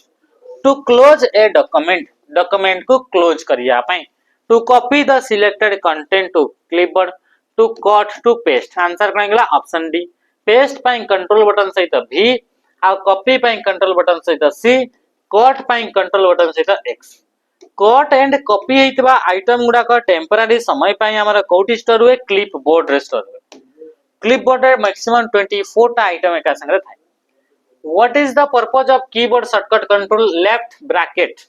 to close a document को क्लोज करिया पय to copy the selected content to clipboard to cut to paste answer कोन गेला ऑप्शन डी पेस्ट पय कंट्रोल बटन सहित V आ कॉपी पय कंट्रोल बटन सहित C कट पय कंट्रोल बटन सहित X कट एंड कॉपी हेतिबा आइटम गुडा को टेम्पररी समय पय हमर कोठी स्टोर हुए क्लिपबोर्ड रे स्टोर हुए क्लिपबोर्ड रे मैक्सिमम 24 टा आइटम एका संगे थाए। What is the purpose of keyboard shortcut control left bracket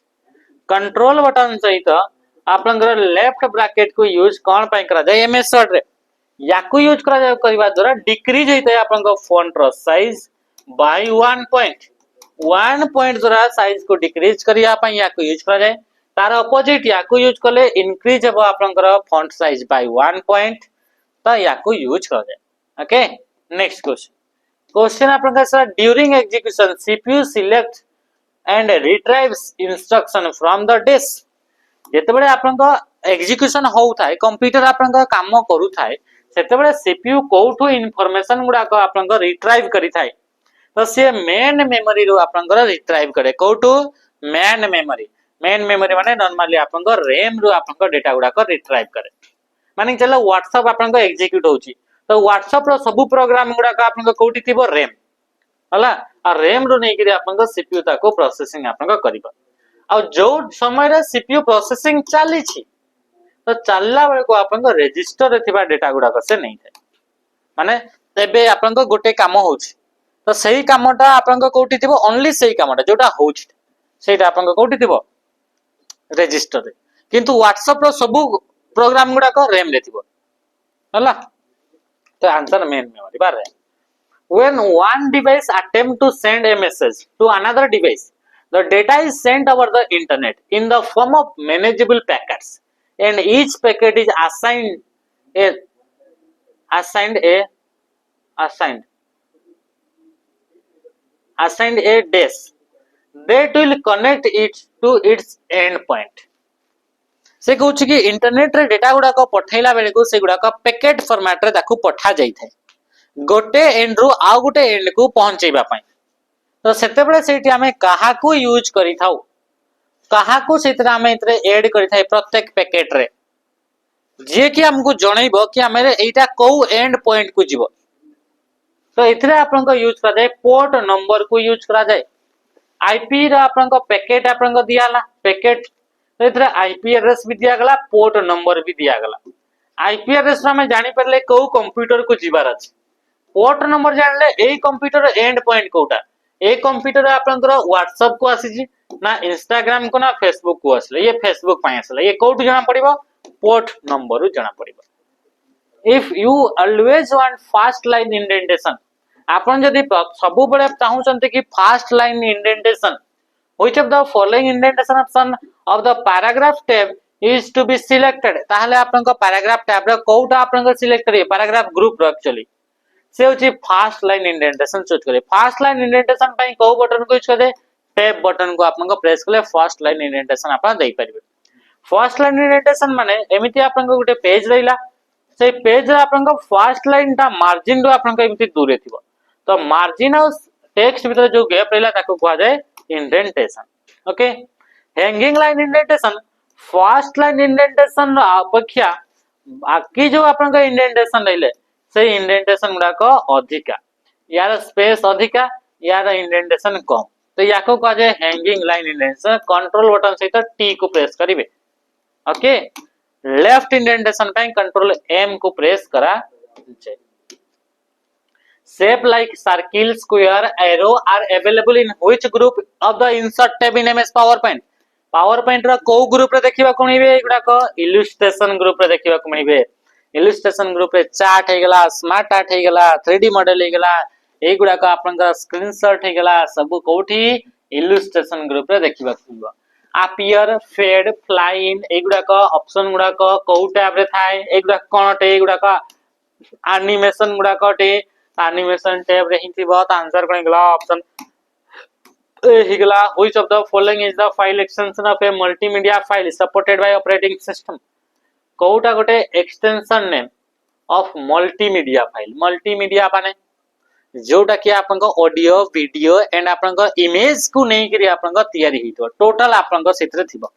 control button सहित आपनकर लेफ्ट ब्रैकेट को यूज कोन पय करा जाय एमएस वर्ड रे याकू यूज करा जाय करबा द्वारा डिक्रीज होइते आपनकर फॉन्ट रो साइज बाय 1 पॉइंट द्वारा साइज को डिक्रीज करिया पय याकू यूज करा जाय तार अपोजिट याकू यूज करले इंक्रीज हो आपनकर फॉन्ट साइज बाय 1 पॉइंट तो याकू यूज करा जाय। ओके नेक्स्ट क्वेश्चन आपनकर sir during execution CPU select and retrieves instruction from the disk जेतेबेले आपनका एग्जीक्यूशन होउ थाए कंप्यूटर आपनका काम करू थाए सेतेबेले सीपीयू कोठू इंफॉर्मेशन गुडा को आपनका रिट्राइव करी थाए तो से मेन मेमोरी रो आपनका रिट्राइव करे कोठू मेन मेमोरी माने नॉर्मली आपनका रैम रो आपनका डेटा गुडा को रिट्राइव करे माने चलो व्हाट्सएप आपनका एग्जीक्यूट होची तो व्हाट्सएप रो सब प्रोग्राम गुडा को आपनका कोठी थिबो रैम हला आ रैम रो नै कि आपनका सीपीयू ताको प्रोसेसिंग आपनका करिबा आ जो समय रे सीपीयू प्रोसेसिंग चाली छी तो चलला बेले को आपनका रजिस्टर रे थिबा डेटा गुडा को से नै थाए माने तेबे आपनका गोटे काम होची तो सही कामटा आपनका कोठी थिबो ओनली सही कामटा जोटा होची सेटा आपनका कोठी थिबो रजिस्टर रे किंतु व्हाट्सएप रो सब प्रोग्राम गुडा को रैम रे थिबो हला तो आंसर मेन मेमोरी बार है when one device attempt to send a message to another device the data is sent over the internet in the form of manageable packets and each packet is assigned a disk that will connect it to its end point से कहूँ कि internet रे data गुडा को पठैला बेले को से गुडा को पैकेट फॉर्मेट रे ताकू पठा जाई थाए गोटे एंड रु आ गोटे एंड को पहुंचेबा पई तो सेते बेले सेठी हमें कहा को यूज करी थाउ कहा को सेतरा हमें इतरे ऐड करी थाए प्रत्येक पैकेट रे जे कि हमको जणैबो कि हमें एटा को एंड पॉइंट को जीवो तो इतरे आपन को यूज करा जाय पोर्ट नंबर को यूज करा जाय आईपी रा आपन को पैकेट आपन को दियाला पैकेट तो इतरे आईपी एड्रेस भी दिया गला पोर्ट नंबर भी दिया गला आईपी एड्रेस में जानि परले को कंप्यूटर को जीवार अछि पोर्ट नंबर जानले ए कंप्यूटर एंड पॉइंट कोटा ए कंप्यूटर आपनकर व्हाट्सएप को आसी ना इंस्टाग्राम को ना फेसबुक को आसले ये फेसबुक पाए आसले ये कोट जाना पड़िबो पोर्ट नंबर जाना पड़िबो if you always want first line indentation आपन जदी सबु बळे चाहू छनते कि first line indentation which of the following indentation option of the paragraph tab is to be selected ताहले आपनका पैराग्राफ टैब रे कोटा आपनका सिलेक्ट करिए पैराग्राफ ग्रुप रो एक्चुअली से होची फास्ट लाइन इंडेंटेशन चूज करे फास्ट लाइन इंडेंटेशन पई को बटन को यूज करे टैब बटन को आपन को प्रेस करले फास्ट लाइन इंडेंटेशन आपन देई परिबे फास्ट लाइन इंडेंटेशन माने एमिति आपन को गुटे पेज रहिला से पेज रे आपन को फास्ट लाइन ता मार्जिन रो आपन को एमिति दूरे थिबो तो मार्जिन और टेक्स्ट भीतर जो गैप रहिला ताको कहवा जाय indentation okay hanging line indentation fast line indentation अपेक्षा बाकी जो आपन को इंडेंटेशन रहिले से इंडेंटेशन गुडा को अधिका यार स्पेस अधिका यार इंडेंटेशन कम तो याको कह जाय hanging line indentation control button सहित टी को प्रेस करिवे ओके लेफ्ट इंडेंटेशन पे कंट्रोल एम को प्रेस करा जाय shape like circle square arrow are available in which group of the insert tab in ms powerpoint रा को ग्रुप रे देखिबा को मिबे एगुडा को इलस्ट्रेशन ग्रुप रे देखिबा को मिबे इलस्ट्रेशन ग्रुप रे चार्ट हे गला स्मार्ट आर्ट हे गला 3D मॉडल हे गला एगुडा को आपन का स्क्रीनशॉट हे गला सब कोठी इलस्ट्रेशन ग्रुप रे देखिबा को मिबा अपीयर फेड फ्लाई इन एगुडा को ऑप्शन गुडा को टैब रे थाए एगुडा कोनटे एगुडा का एनिमेशन गुडा कोटे एनिमेशन टैब रे हिथिबो त आंसर कोन गला option हिगला which of the following is the file extension of a multimedia file supported by operating system कोटा गोटे एक्सटेंशन नेम ऑफ मल्टीमीडिया माने जोटा कि आपन को ऑडियो वीडियो एंड आपन को इमेज को नै करी आपन को तयारी हितो टोटल आपन को क्षेत्र थिबो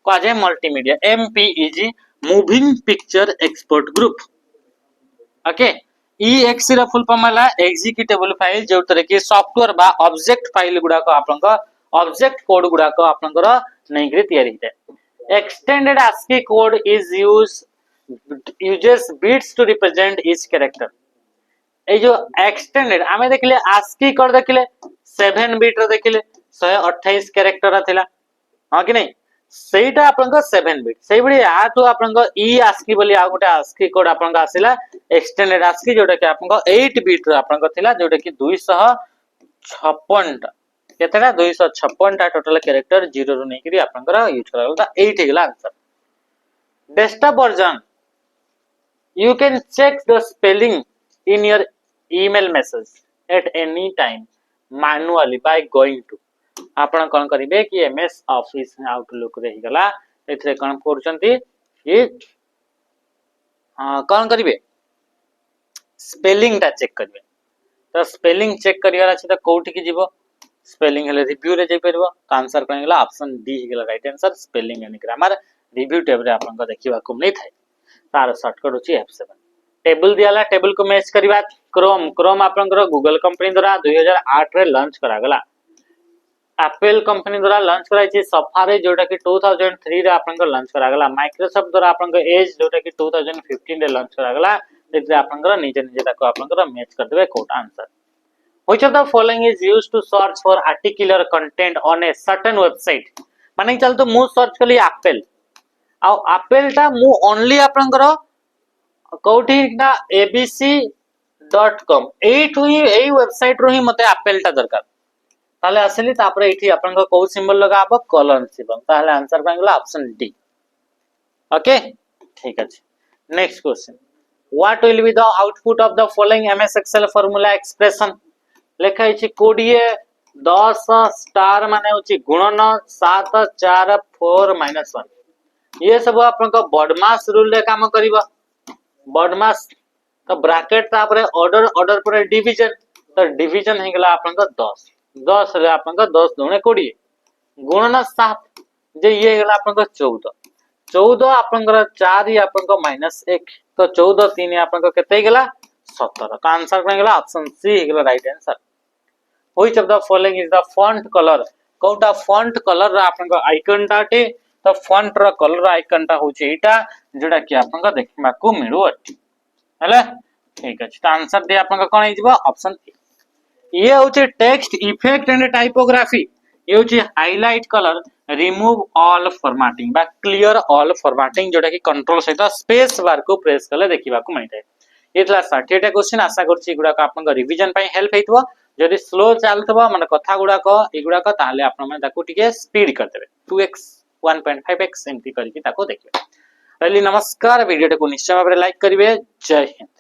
को जे multimedia MPEG moving picture export group okay EXE रा फुल फॉर्म हला एग्जीक्यूटेबल फाइल जो तरह के सॉफ्टवेयर बा ऑब्जेक्ट फाइल गुडा को आपन को ऑब्जेक्ट कोड गुडा को आपन को नै करी तयारी हिते extended ASCII code is uses bits to represent each character ए जो एक्सटेंडेड आमे देखिले आस्की कोड देखिले 7 बिट रो देखिले 128 कैरेक्टर थिला हां कि नहीं सेटा आपन 7 बिट सेई बडी आ तो आपन ई आस्की बोली आ गोटे आस्की कोड आपन आसिला एक्सटेंडेड आस्की जोटा कि आपन 8 बिट रो आपन थिला जोटा कि 256 टा केतेटा 256 टा टोटल कैरेक्टर 0 रो नै करी आपन यूज कराला 8 हेगला answer desktop version you can check the spelling in your email message at any time manually by going to आपण कोन करिवे कि एमएस ऑफिस आउटलुक रे हिगला एथरे कोन करचंती कि कोन करिवे स्पेलिंग ता चेक करिवे तो स्पेलिंग चेक करिवार अछि त कोठी कि जीवो स्पेलिंग हेले रिव्यू रे जे परबो तो आंसर कोन गेला ऑप्शन डी हिगला right answer spelling and grammar review tab रे आपण को देखिबा को नै थाय तार शॉर्टकट होची F7 टेबल दियाला टेबल को मैच करबा क्रोम आपनकर गूगल कंपनी द्वारा 2008 रे लॉन्च करा गला एप्पल कंपनी द्वारा लॉन्च कराई छी सफारी जोटा कि 2003 रे आपनकर लॉन्च करा गला माइक्रोसॉफ्ट द्वारा आपनकर एज जोटा कि 2015 रे लॉन्च करा गला एते आपनकर निजे निजे ताको आपनकर मैच कर देबे code answer which of the following is used to search for particular content on a certain website माने चल तो मु सर्च कली एप्पल आ एप्पल ता मु ओनली आपनकर कोठी ना abc.com एठु ही एई वेबसाइट रो ही मते एप्पल ता दरकार ताले आसेली तापरे एठी आपन को को सिंबल लगाबो कॉलन सिंबल ताले आंसर बांगला ऑप्शन डी ओके ठीक अछि next question what will be the output of the following MS Excel formula expression लेखा छि कोडिए 10 स्टार माने होछि गुणन 7 4 4 -1 ये सब आपन को बॉडमास रूल रे काम करबा बॉडमास तो ब्रैकेट तापरे ऑर्डर पर डिवीजन तो डिवीजन हे गला आपन का 10 रे आपन का 10 दुणे 20 गुणन 7 जे ये गला आपन का 14 आपन का 4 ही आपन का -1 तो 14 3 आपन का केते गला 17 तो आंसर कोन गला ऑप्शन सी हे गला right answer which of the following is the font colour कोटा फॉन्ट कलर आपन का आइकन टाटे तो फॉन्ट रो कलर आइकन टा होची एटा जोडा कि आपन का देखमा को मिलु अछि हला ठीक अछि तो आंसर दे आपन का कोन हिजबो ऑप्शन ए ये होची टेक्स्ट इफेक्ट एंड टाइपोग्राफी ये होची highlight colour remove all formatting बा क्लियर ऑल फॉर्मेटिंग जोडा कि कंट्रोल सहित स्पेस बार को प्रेस करले देखिबा को मिलते एतला 60 टा क्वेश्चन आशा करछि गुडा का आपन का रिवीजन पई हेल्प हेतबो जदि स्लो चलतबो माने कथा गुडा को एगुडा को ताले आपन माने ताको टिके स्पीड कर देबे 2x 1.5x एमपी करके ताको देखिबे पहले नमस्कार वीडियो को निश्चय भाव लाइक करिवे जय हिंद।